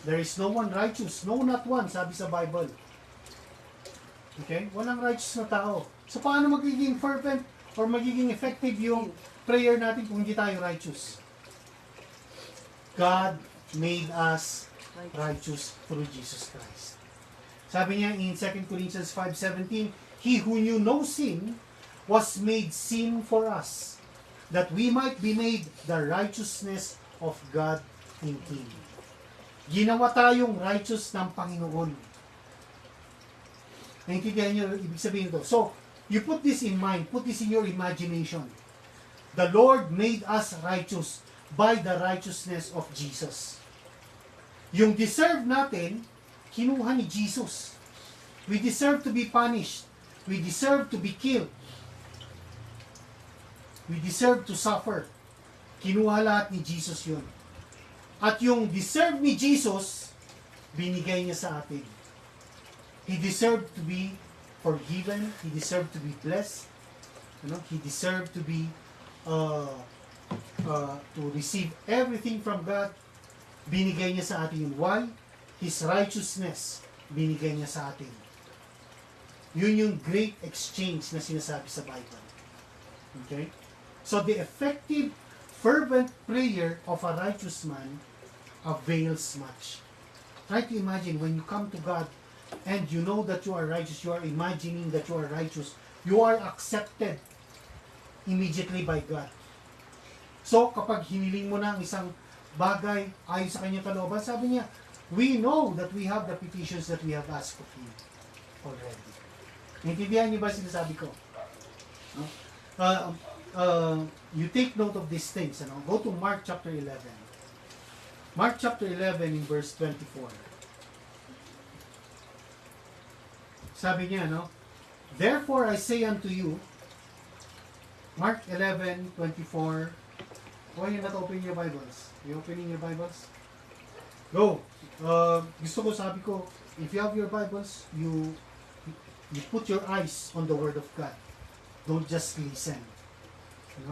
There is no one righteous. No, not one, sabi sa Bible. Okay? Walang righteous na tao. So, paano magiging fervent or magiging effective yung prayer natin kung hindi tayo righteous? God made us righteous through Jesus Christ. Sabi niya in 2 Corinthians 5:17, He who knew no sin was made sin for us, that we might be made the righteousness of God in Him. Ginawa tayong righteous ng Panginoon. Naintindihan niyo ibig sabihin ito. So, you put this in mind, put this in your imagination. The Lord made us righteous by the righteousness of Jesus. Yung deserve natin, kinuha ni Jesus. We deserve to be punished. We deserve to be killed. We deserve to suffer. Kinuha lahat ni Jesus yun. At yung deserve ni Jesus, binigay niya sa atin. He deserved to be forgiven. He deserved to be blessed. He deserved to be to receive everything from God. Binigay niya sa atin yun. Why? His righteousness binigay niya sa atin. Yun yung great exchange na sinasabi sa Bible. Okay? So the effective, fervent prayer of a righteous man avails much. Try to imagine when you come to God and you know that you are righteous, you are imagining that you are righteous, you are accepted immediately by God. So kapag hiniling mo na ang isang bagay ayon sa kanyang kalooban, sabi niya, we know that we have the petitions that we have asked of Him already. Naintindihan niyo ba sinasabi ko? You take note of these things. Go to Mark chapter 11. Mark chapter 11 in verse 24. Sabi niya, Therefore I say unto you, Mark 11:24. Why you not opening your Bibles? You opening your Bibles? Go. Gusto ko, sabi ko, if you have your Bibles, you put your eyes on the Word of God. Don't just listen.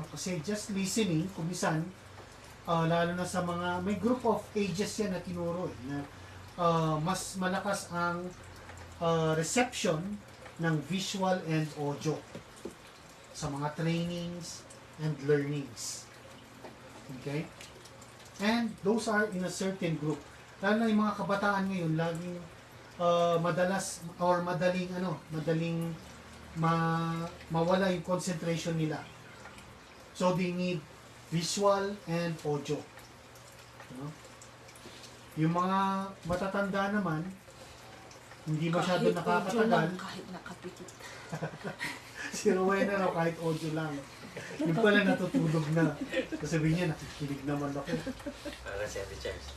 Kasi just listening, kumisan, lalo na sa mga, may group of ages yan na tinuro, na mas malakas ang reception ng visual and audio sa mga trainings and learnings. Okay? And those are in a certain group. Lalo na yung mga kabataan ngayon, laging madalas or madaling mawala yung concentration nila. So they need visual and audio. Yung mga matatanda naman, hindi masyado nakakatagal. Kahit nakapikit. Si Rowena raw kahit audio lang. Yung pala natutulog na. Sabi niya, nakikinig naman ako. Para si Ate Charles.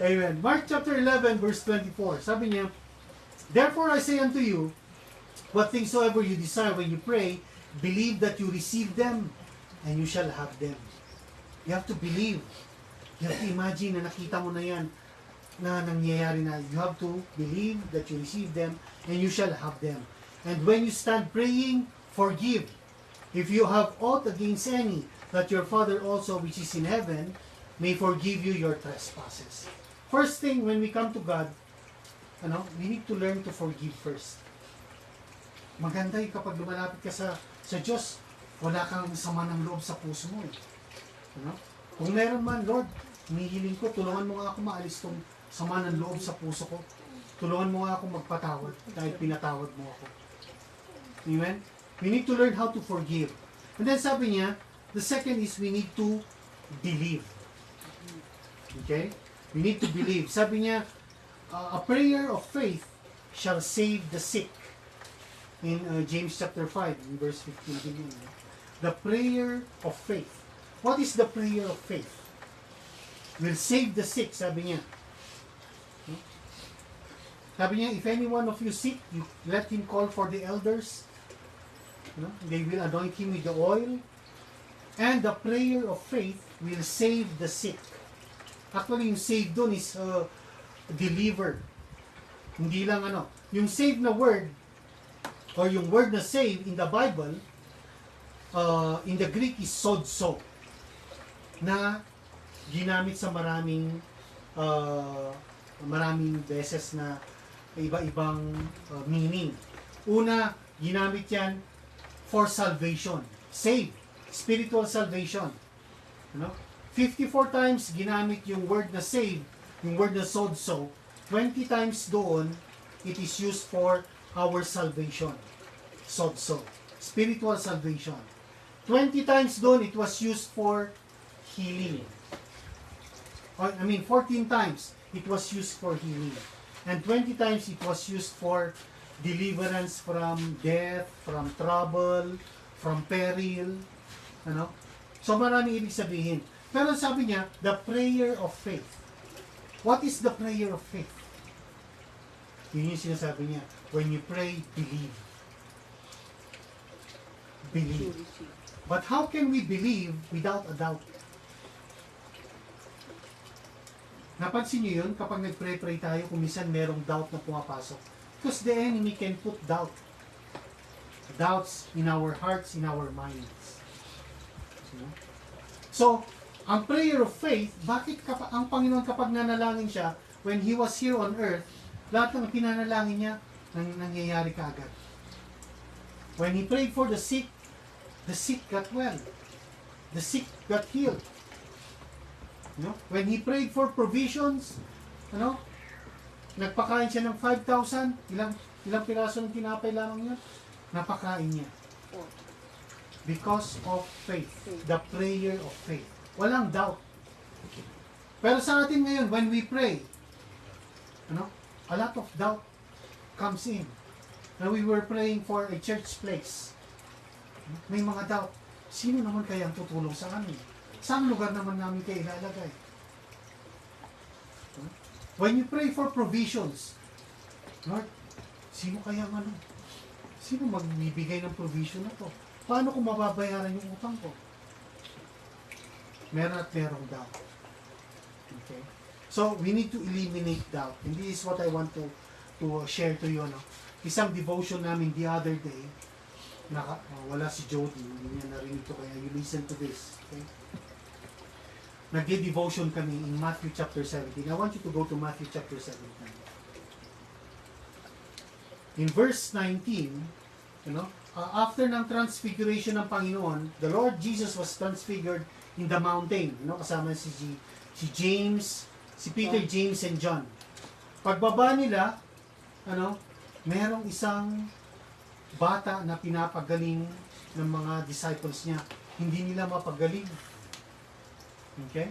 Amen. Mark chapter 11 verse 24. Sabi niya, Therefore I say unto you, What things soever you desire when you pray, believe that you receive them, and you shall have them. You have to believe. You have to imagine na nakita mo na yan, na nangyayari na. You have to believe that you receive them, and you shall have them. And when you stand praying, forgive. If you have aught against any, that your Father also which is in heaven may forgive you your trespasses. First thing, when we come to God, we need to learn to forgive first. Maganda yung kapag lumalapit ka sa Diyos, wala kang sama ng loob sa puso mo. Kung meron man, Lord, hinihiling ko, tulungan mo nga ako maalis tong sama ng loob sa puso ko. Tulungan mo nga ako magpatawad dahil pinatawad mo ako. Amen? We need to learn how to forgive. And then sabi niya, the second is we need to believe. Okay? We need to believe. Sabi niya, a prayer of faith shall save the sick. In James chapter 5, in verse 15. The prayer of faith. What is the prayer of faith? Will save the sick, sabi niya. Sabi niya, if any one of you sick, you let him call for the elders. They will anoint him with the oil. And the prayer of faith will save the sick. Actually, yung save doon is deliver. Hindi lang yung save na word, or yung word na save in the Bible, in the Greek is sodso, na ginamit sa maraming beses na iba-ibang meaning. Una, ginamit yan for salvation. Save. Spiritual salvation. 54 times ginamit yung word na save, yung word na sodso. 20 times doon, it is used for our salvation. Sodso. Spiritual salvation. 20 times doon, it was used for healing. 14 times, it was used for healing. And 20 times, it was used for deliverance from death, from trouble, from peril. So marami ibig sabihin. Pero sabi niya, the prayer of faith. What is the prayer of faith? Yun yung sinasabi niya. When you pray, believe. Believe. But how can we believe without a doubt? Napansin niyo yun kapag nag-pray tayo, kung minsan merong doubt na pumapasok. Because the enemy can put doubt. Doubts in our hearts, in our minds. So, ang prayer of faith, bakit ang Panginoon kapag nanalangin siya, when He was here on earth, lahat ng pinanalangin niya, nangyayari kaagad. When He prayed for the sick got well. The sick got healed. When He prayed for provisions, nagpakain siya ng 5,000, ilang piraso ng tinapay lamang yun, napakain niya. Because of faith. The prayer of faith. Walang doubt. Pero sa atin ngayon, when we pray, a lot of doubt comes in. Now we were praying for a church place. May mga doubt. Sino naman kaya ang tutulong sa amin? Saan lugar naman namin kayo ilalagay? When you pray for provisions, Lord, sino kaya sino magbibigay ng provision na to? Paano kung mababayaran yung utang ko? Meron at merong doubt. Okay? So, we need to eliminate doubt. And this is what I want to share to you. Isang devotion namin the other day, wala si Jody, hindi niya narinig to, kaya you listen to this. Okay? Nagde-devotion kami in Matthew chapter 17. I want you to go to Matthew chapter 17. In verse 19, after ng transfiguration ng Panginoon, the Lord Jesus was transfigured in the mountain. Kasama si James, si Peter, James, and John. Pagbaba nila, merong isang bata na pinapagaling ng mga disciples niya. Hindi nila mapagaling. Okay?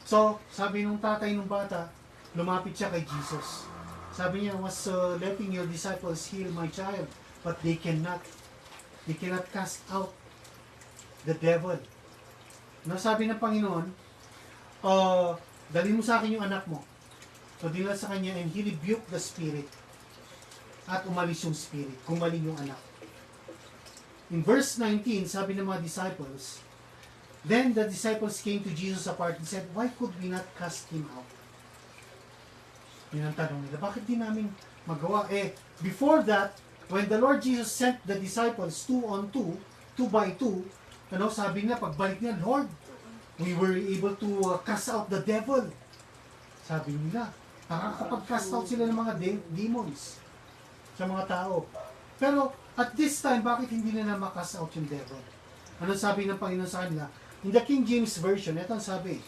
So, sabi nung tatay nung bata, lumapit siya kay Jesus. Sabi niya, was letting your disciples heal my child, but they cannot cast out the devil. Sabi ng Panginoon, dali mo sa akin yung anak mo. So, dinala sa kanya, and he rebuked the spirit. at umalis yung spirit, gumaling yung anak. In verse 19, sabi ng mga disciples, then the disciples came to Jesus apart and said, why could we not cast him out? Yun ang tanong nila, bakit di namin magawa? Before that, when the Lord Jesus sent the disciples 2 on 2, 2 by 2, sabi niya, pagbalik niya, Lord, we were able to cast out the devil. Sabi nila, nakakapag-cast out sila ng mga demons sa mga tao. Pero at this time, bakit hindi nila makast out yung devil? Ano sabi ng Panginoon sa kanila? In the King James Version, ito ang sabi.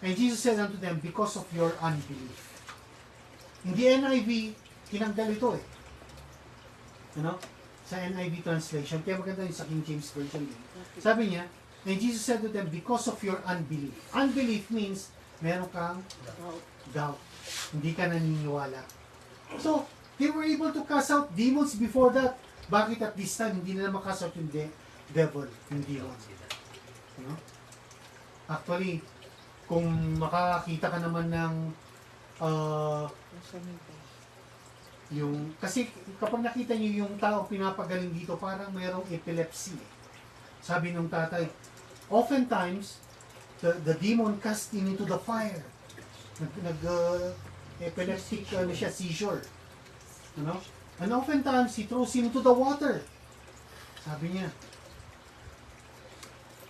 And Jesus said unto them, because of your unbelief. In the NIV, tinanggal ito sa NIV translation. Kaya maganda yung sa King James Version din. Sabi niya, and Jesus said to them, because of your unbelief. Unbelief means, meron kang doubt. Hindi ka naniniwala. So, they were able to cast out demons before that. Bakit at this time, hindi nila makast out yung devil, yung demon? Actually, kung makakita ka naman ng kasi kapag nakita niyo yung tao pinapagaling dito, parang mayroong epilepsy. Sabi ng tatay, oftentimes, the demon cast him into the fire. Epileptic seizure. And oftentimes, he throws him into the water. Sabi niya,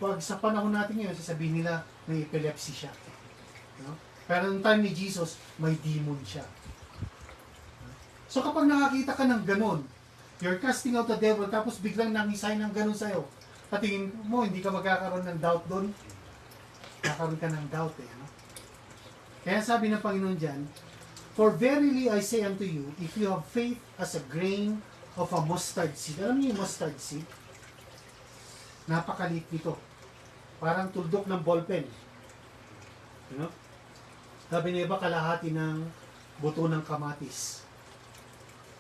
pag sa panahon natin ngayon, sasabihin nila, may epilepsy siya. Pero noong time ni Jesus, may demon siya. So kapag nakakita ka ng ganun, you're casting out the devil, tapos biglang nangisay ng ganun sa'yo, patingin mo, hindi ka magkakaroon ng doubt doon. Kakaroon ka ng doubt Kaya sabi ng Panginoon dyan, for verily I say unto you, if you have faith as a grain of a mustard seed. Alam niyo yung mustard seed? Napakaliit nito. Parang tuldok ng ballpen. Sabi niya iba, kalahati ng buto ng kamatis.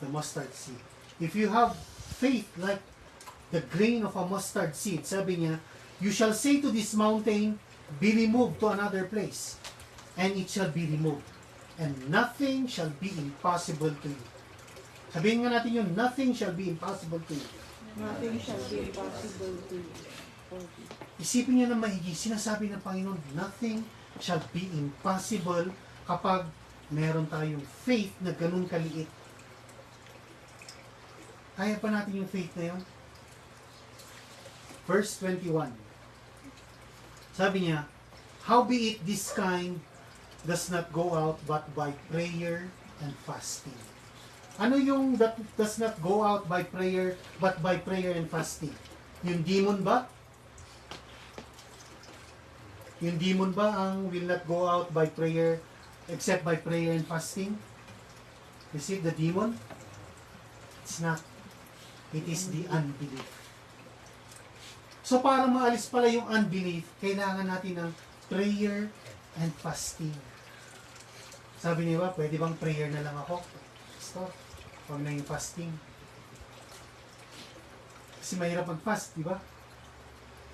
The mustard seed. If you have faith like the grain of a mustard seed, sabi niya, you shall say to this mountain, be removed to another place, and it shall be removed. And nothing shall be impossible to you. Sabihin nga natin yun, nothing shall be impossible to you. Nothing shall be impossible to you. Isipin niyo na maigi, sinasabi ng Panginoon, nothing shall be impossible kapag meron tayong faith na ganun kaliit. Kaya pa natin yung faith na yun? Verse 21. Sabi niya, howbeit this kind does not go out but by prayer and fasting. Ano yung that does not go out by prayer but by prayer and fasting? Yung demon ba? Yung demon ba ang will not go out by prayer except by prayer and fasting? Is it the demon? It's not. It is the unbelief. So para maalis pala yung unbelief, kailangan natin ng prayer and fasting. Sabi niya, pwede bang prayer na lang ako? Stop. Huwag na yung fasting. Kasi mahirap mag-fast, di ba?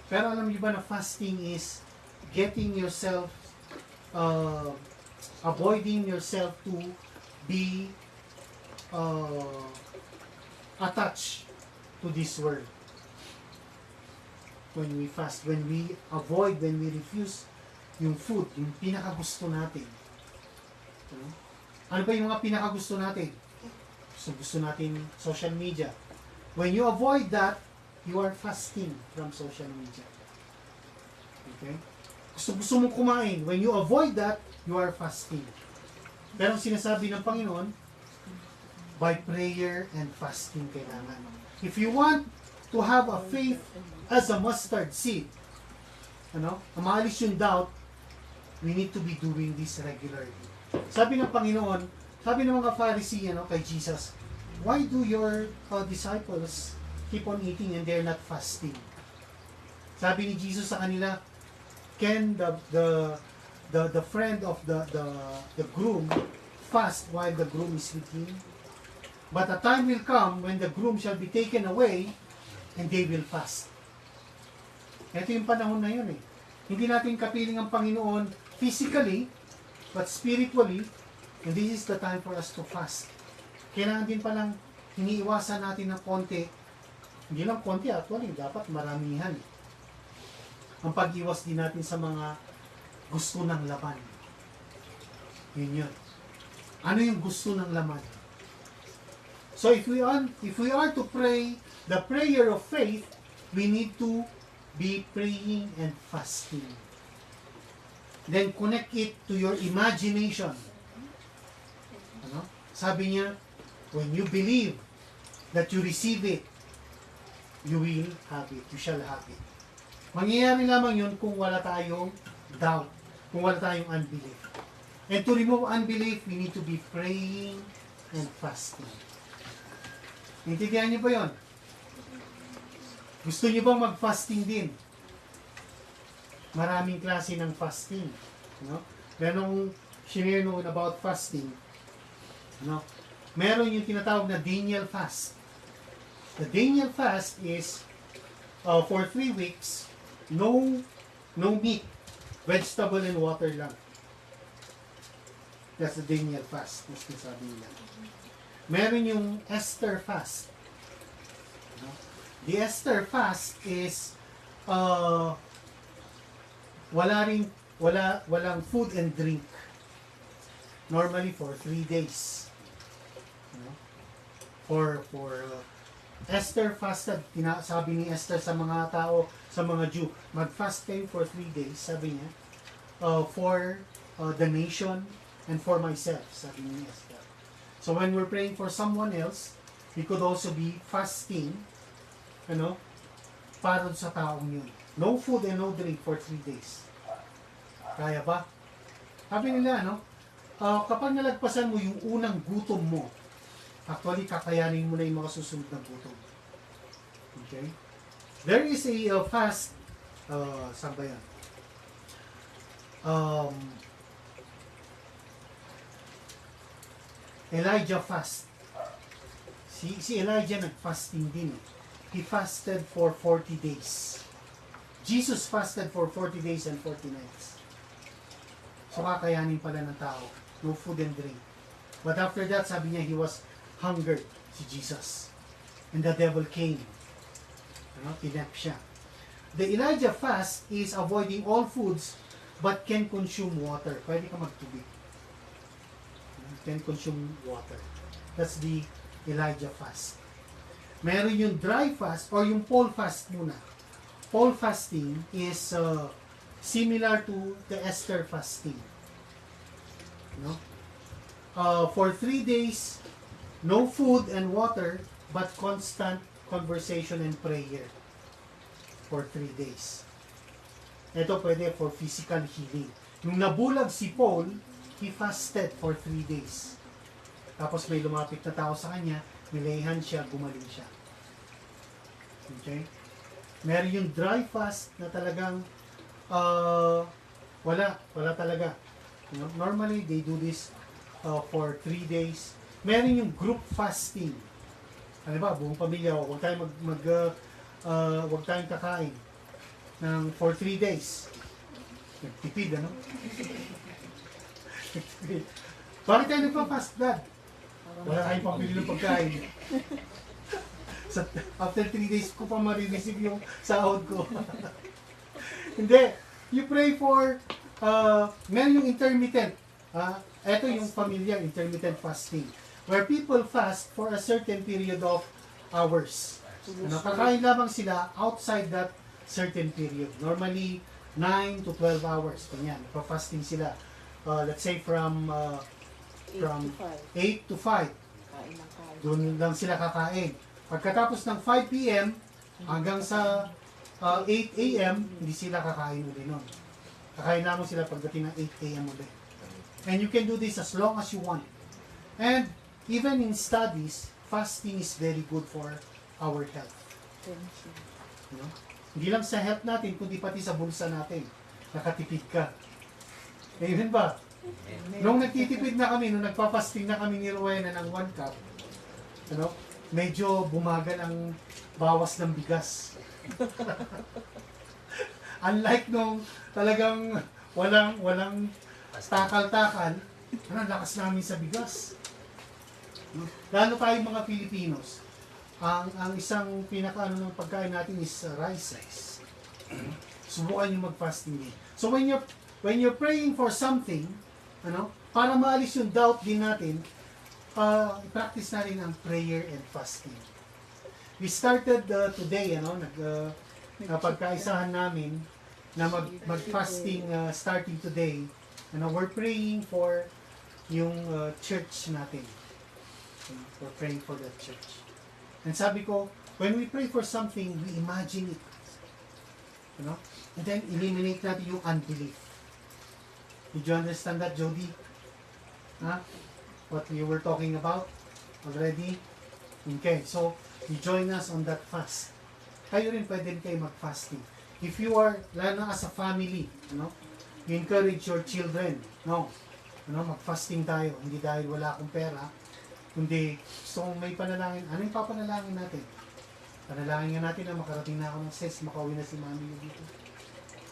Pero alam niyo ba na fasting is getting yourself, avoiding yourself to be attached to this world. When we fast, when we avoid, when we refuse yung food, yung pinakagusto natin. Ano ba yung mga pinakagusto natin? Gusto natin social media. When you avoid that, you are fasting from social media. Okay? Gusto mong kumain. When you avoid that, you are fasting. Pero sinasabi ng Panginoon, by prayer and fasting kailangan. If you want to have a faith as a mustard seed, maalis yung doubt, we need to be doing this regularly. Sabi ng Panginoon, sabi ng mga Pharisee kay Jesus, why do your disciples keep on eating and they're not fasting? Sabi ni Jesus sa kanila, can the friend of the groom fast while the groom is with him? But a time will come when the groom shall be taken away and they will fast. Ito yung panahon na yun Hindi natin kapiling ang Panginoon physically, but spiritually, and this is the time for us to fast. Kailangan din palang iniiwasan natin ng konti, hindi lang konti actually, dapat maramihan. Ang pag-iwas din natin sa mga gusto ng laman. Yun yun. Ano yung gusto ng laman? So if we are to pray the prayer of faith, we need to be praying and fasting. Then connect it to your imagination. Ano? Sabi niya, when you believe that you receive it, you will have it. You shall have it. Mangyayari lamang yun kung wala tayong doubt, kung wala tayong unbelief. And to remove unbelief, we need to be praying and fasting. Intindihan niyo ba yun? Gusto niyo bang mag-fasting din? Maraming klase ng fasting. No? Merong shinare noon about fasting. No? Meron yung tinatawag na Daniel fast. The Daniel fast is for 3 weeks, no meat, vegetable and water lang. That's the Daniel fast. Mas sabi nila. Meron yung Esther fast. No? The Esther fast is walang food and drink. Normally for 3 days. No? For Esther fasted, sabi ni Esther sa mga tao, sa mga Jew, mag-fast kayo for 3 days, sabi niya, for the nation and for myself, sabi ni Esther. So when we're praying for someone else, we could also be fasting, para sa taong yun. No food and no drink for 3 days. Kaya ba? Sabi nila, kapag nalagpasan mo yung unang gutom mo, actually, kakayanin mo na yung mga susunod na gutom. Okay? There is a fast, saan ba yan? Elijah fast. Si Elijah nag-fasting din. He fasted for 40 days. Jesus fasted for 40 days and 40 nights. So kakayanin pala ng tao. No food and drink. But after that, sabi niya, he was hungered, si Jesus. And the devil came. Kinap siya. The Elijah fast is avoiding all foods but can consume water. Pwede ka magtubig. Can consume water. That's the Elijah fast. Meron yung dry fast or yung Paul fast muna. Paul fasting is similar to the Esther fasting. For 3 days, no food and water, but constant conversation and prayer for 3 days. Ito pwede for physical healing. Yung nabulag si Paul, he fasted for 3 days. Tapos may lumapit na tao sa kanya, nilayhan siya, gumaling siya. Okay? Meron yung dry fast na talagang wala talaga. Normally, they do this for 3 days. Meron yung group fasting. Ano ba, buong pamilya, huwag tayong kakain for 3 days. Nagtipid, Bakit tayo nagpa-fast, Dad? Wala tayong pambili ng pagkain. After 3 days ko pa marireceive yung sahod ko. Hindi. You pray for, meron yung intermittent. Ito yung familiar, intermittent fasting. Where people fast for a certain period of hours. Kakain lamang sila outside that certain period. Normally, 9 to 12 hours. Ganyan. Pa-fasting sila. Let's say from 8 to 5. Doon lang sila kakain. Pagkatapos ng 5 p.m. hanggang sa 8 a.m., hindi sila kakain ulit nun. Kakain lamang sila pagdating ng 8 a.m. ulit. And you can do this as long as you want. And even in studies, fasting is very good for our health. Hindi lang sa health natin, kundi pati sa bulsa natin. Nakatipid ka. Amen ba? Nung nagtitipid na kami, nung nagpa-fasting na kami ni Rowena ng 1 cup, medyo bumagal ang bawas ng bigas. Unlike nung talagang walang takal-takal, lakas namin sa bigas. No? Lalo tayong mga Filipinos, ang isang pinakaano ng pagkain natin is rice. No? Subukan nyo mag-fasting din. So when you're praying for something, para maalis yung doubt din natin, i-practice na rin ang prayer and fasting. We started today, napagkaisahan namin na mag-fasting starting today. We're praying for yung church natin. We're praying for that church. And sabi ko, when we pray for something, we imagine it. And then eliminate natin yung unbelief. Did you understand that, Jody? What we were talking about already? Okay, so you join us on that fast. Kayo rin pwede kayo mag-fasting. If you are, lalo na as a family, you encourage your children, mag-fasting tayo. Hindi dahil wala akong pera, kundi gusto kong may panalangin. Ano yung papanalangin natin? Panalangin nga natin na makarating na ako ng SES, makauwi na si mami dito.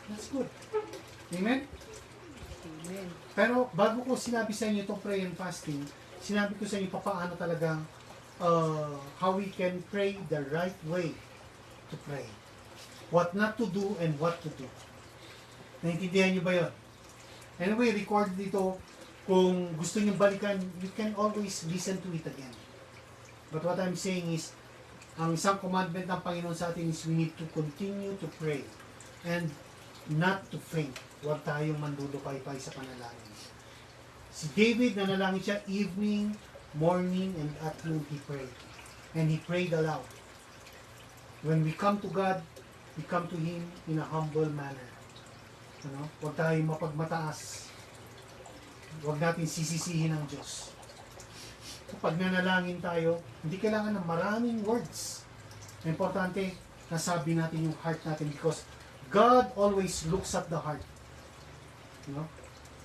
That's good. Amen? Amen. Pero bago ko sinabi sa inyo itong prayer and fasting, sinabi ko sa inyo paano talagang how we can pray the right way to pray. What not to do and what to do. Naintindihan niyo ba yun? Anyway, record dito. Kung gusto niyo balikan, you can always listen to it again. But what I'm saying is, ang isang commandment ng Panginoon sa atin is we need to continue to pray and not to faint. Huwag tayong mandulupay-pay sa panalangin. Si David, nanalangin siya evening, morning, and at noon he prayed. And he prayed aloud. When we come to God, we come to Him in a humble manner. Huwag tayong mapagmataas. Huwag natin sisisihin ang Diyos. Kapag nanalangin tayo, hindi kailangan ng maraming words. Importante, nasabi natin yung heart natin because God always looks at the heart.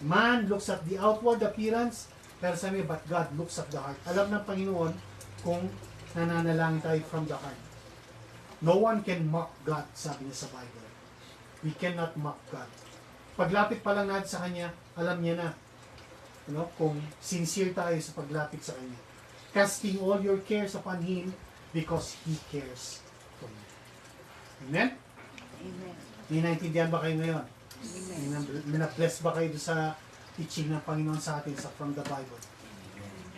Man looks at the outward appearance, pero sabi, but God looks at the heart. Alam ng Panginoon kung nananalangin tayo from the heart. No one can mock God, sabi niya sa Bible. We cannot mock God. Paglapit pa lang natin sa Kanya, alam niya na. Kung sincere tayo sa paglapit sa Kanya. Casting all your cares upon Him because He cares for you. Amen? Amen. Ninaintindihan ba kayo ngayon? Amen. Minabless ba kayo sa teaching ng Panginoon sa atin from the Bible?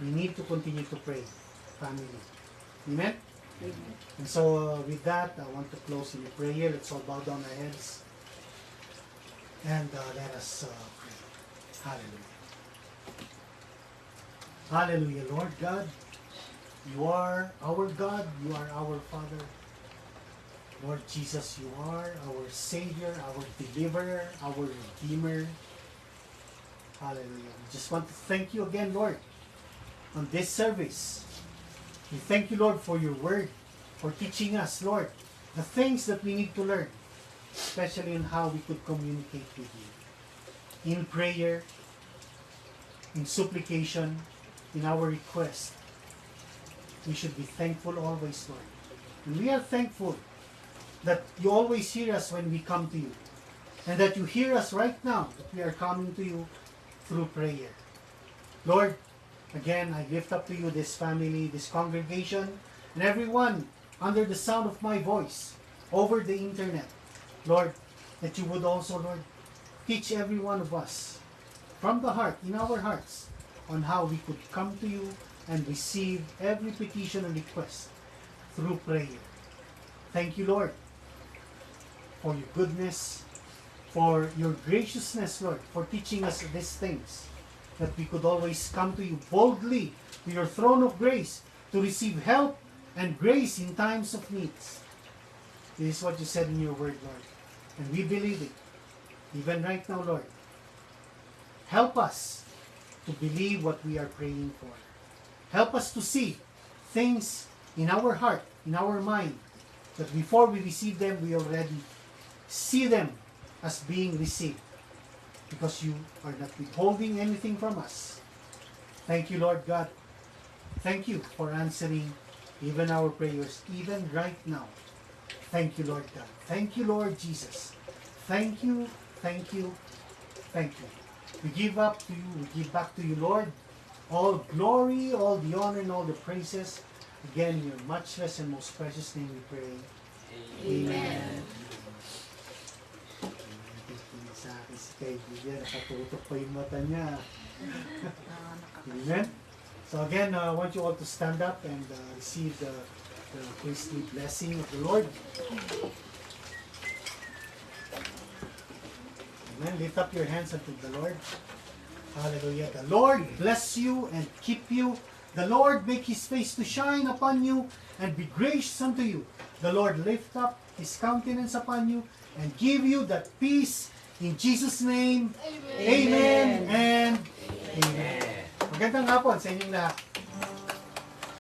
We need to continue to pray, family. Amen? Amen. And so with that, I want to close in a prayer. Let's all bow down our heads. And let us pray. Hallelujah. Hallelujah, Lord God. You are our God. You are our Father. Lord Jesus, you are our Savior, our Deliverer, our Redeemer. Hallelujah. We just want to thank you again, Lord, on this service. We thank you, Lord, for your word, for teaching us, Lord, the things that we need to learn, especially on how we could communicate with you. In prayer, in supplication, in our request. We should be thankful always, Lord. And we are thankful that you always hear us when we come to you. And that you hear us right now, that we are coming to you through prayer. Lord, again, I lift up to you this family, this congregation, and everyone under the sound of my voice over the internet. Lord, that you would also, Lord, teach every one of us from the heart, in our hearts, on how we could come to you and receive every petition and request through prayer. Thank you, Lord, for your goodness, for your graciousness, Lord, for teaching us these things, that we could always come to you boldly to your throne of grace to receive help and grace in times of needs. This is what you said in your word, Lord, and we believe it. Even right now, Lord, help us to believe what we are praying for. Help us to see things in our heart, in our mind, that before we receive them, we already see them as being received, because you are not withholding anything from us. Thank you, Lord God. Thank you for answering even our prayers, even right now. Thank you, Lord God. Thank you, Lord Jesus. Thank you, thank you, thank you. We give up to you, we give back to you, Lord, all glory, all the honor, and all the praises. Again, in your matchless and most precious name we pray. Amen. Sa akin si kaibigan, nakatutok pa yung mata niya. Amen. So again, I want you all to stand up and receive the priestly blessing of the Lord. Amen. Lift up your hands unto the Lord. Hallelujah. The Lord bless you and keep you. The Lord make His face to shine upon you and be gracious unto you. The Lord lift up His countenance upon you and give you that peace in Jesus' name. Amen, and Amen. Magandang hapon sa inyong lahat.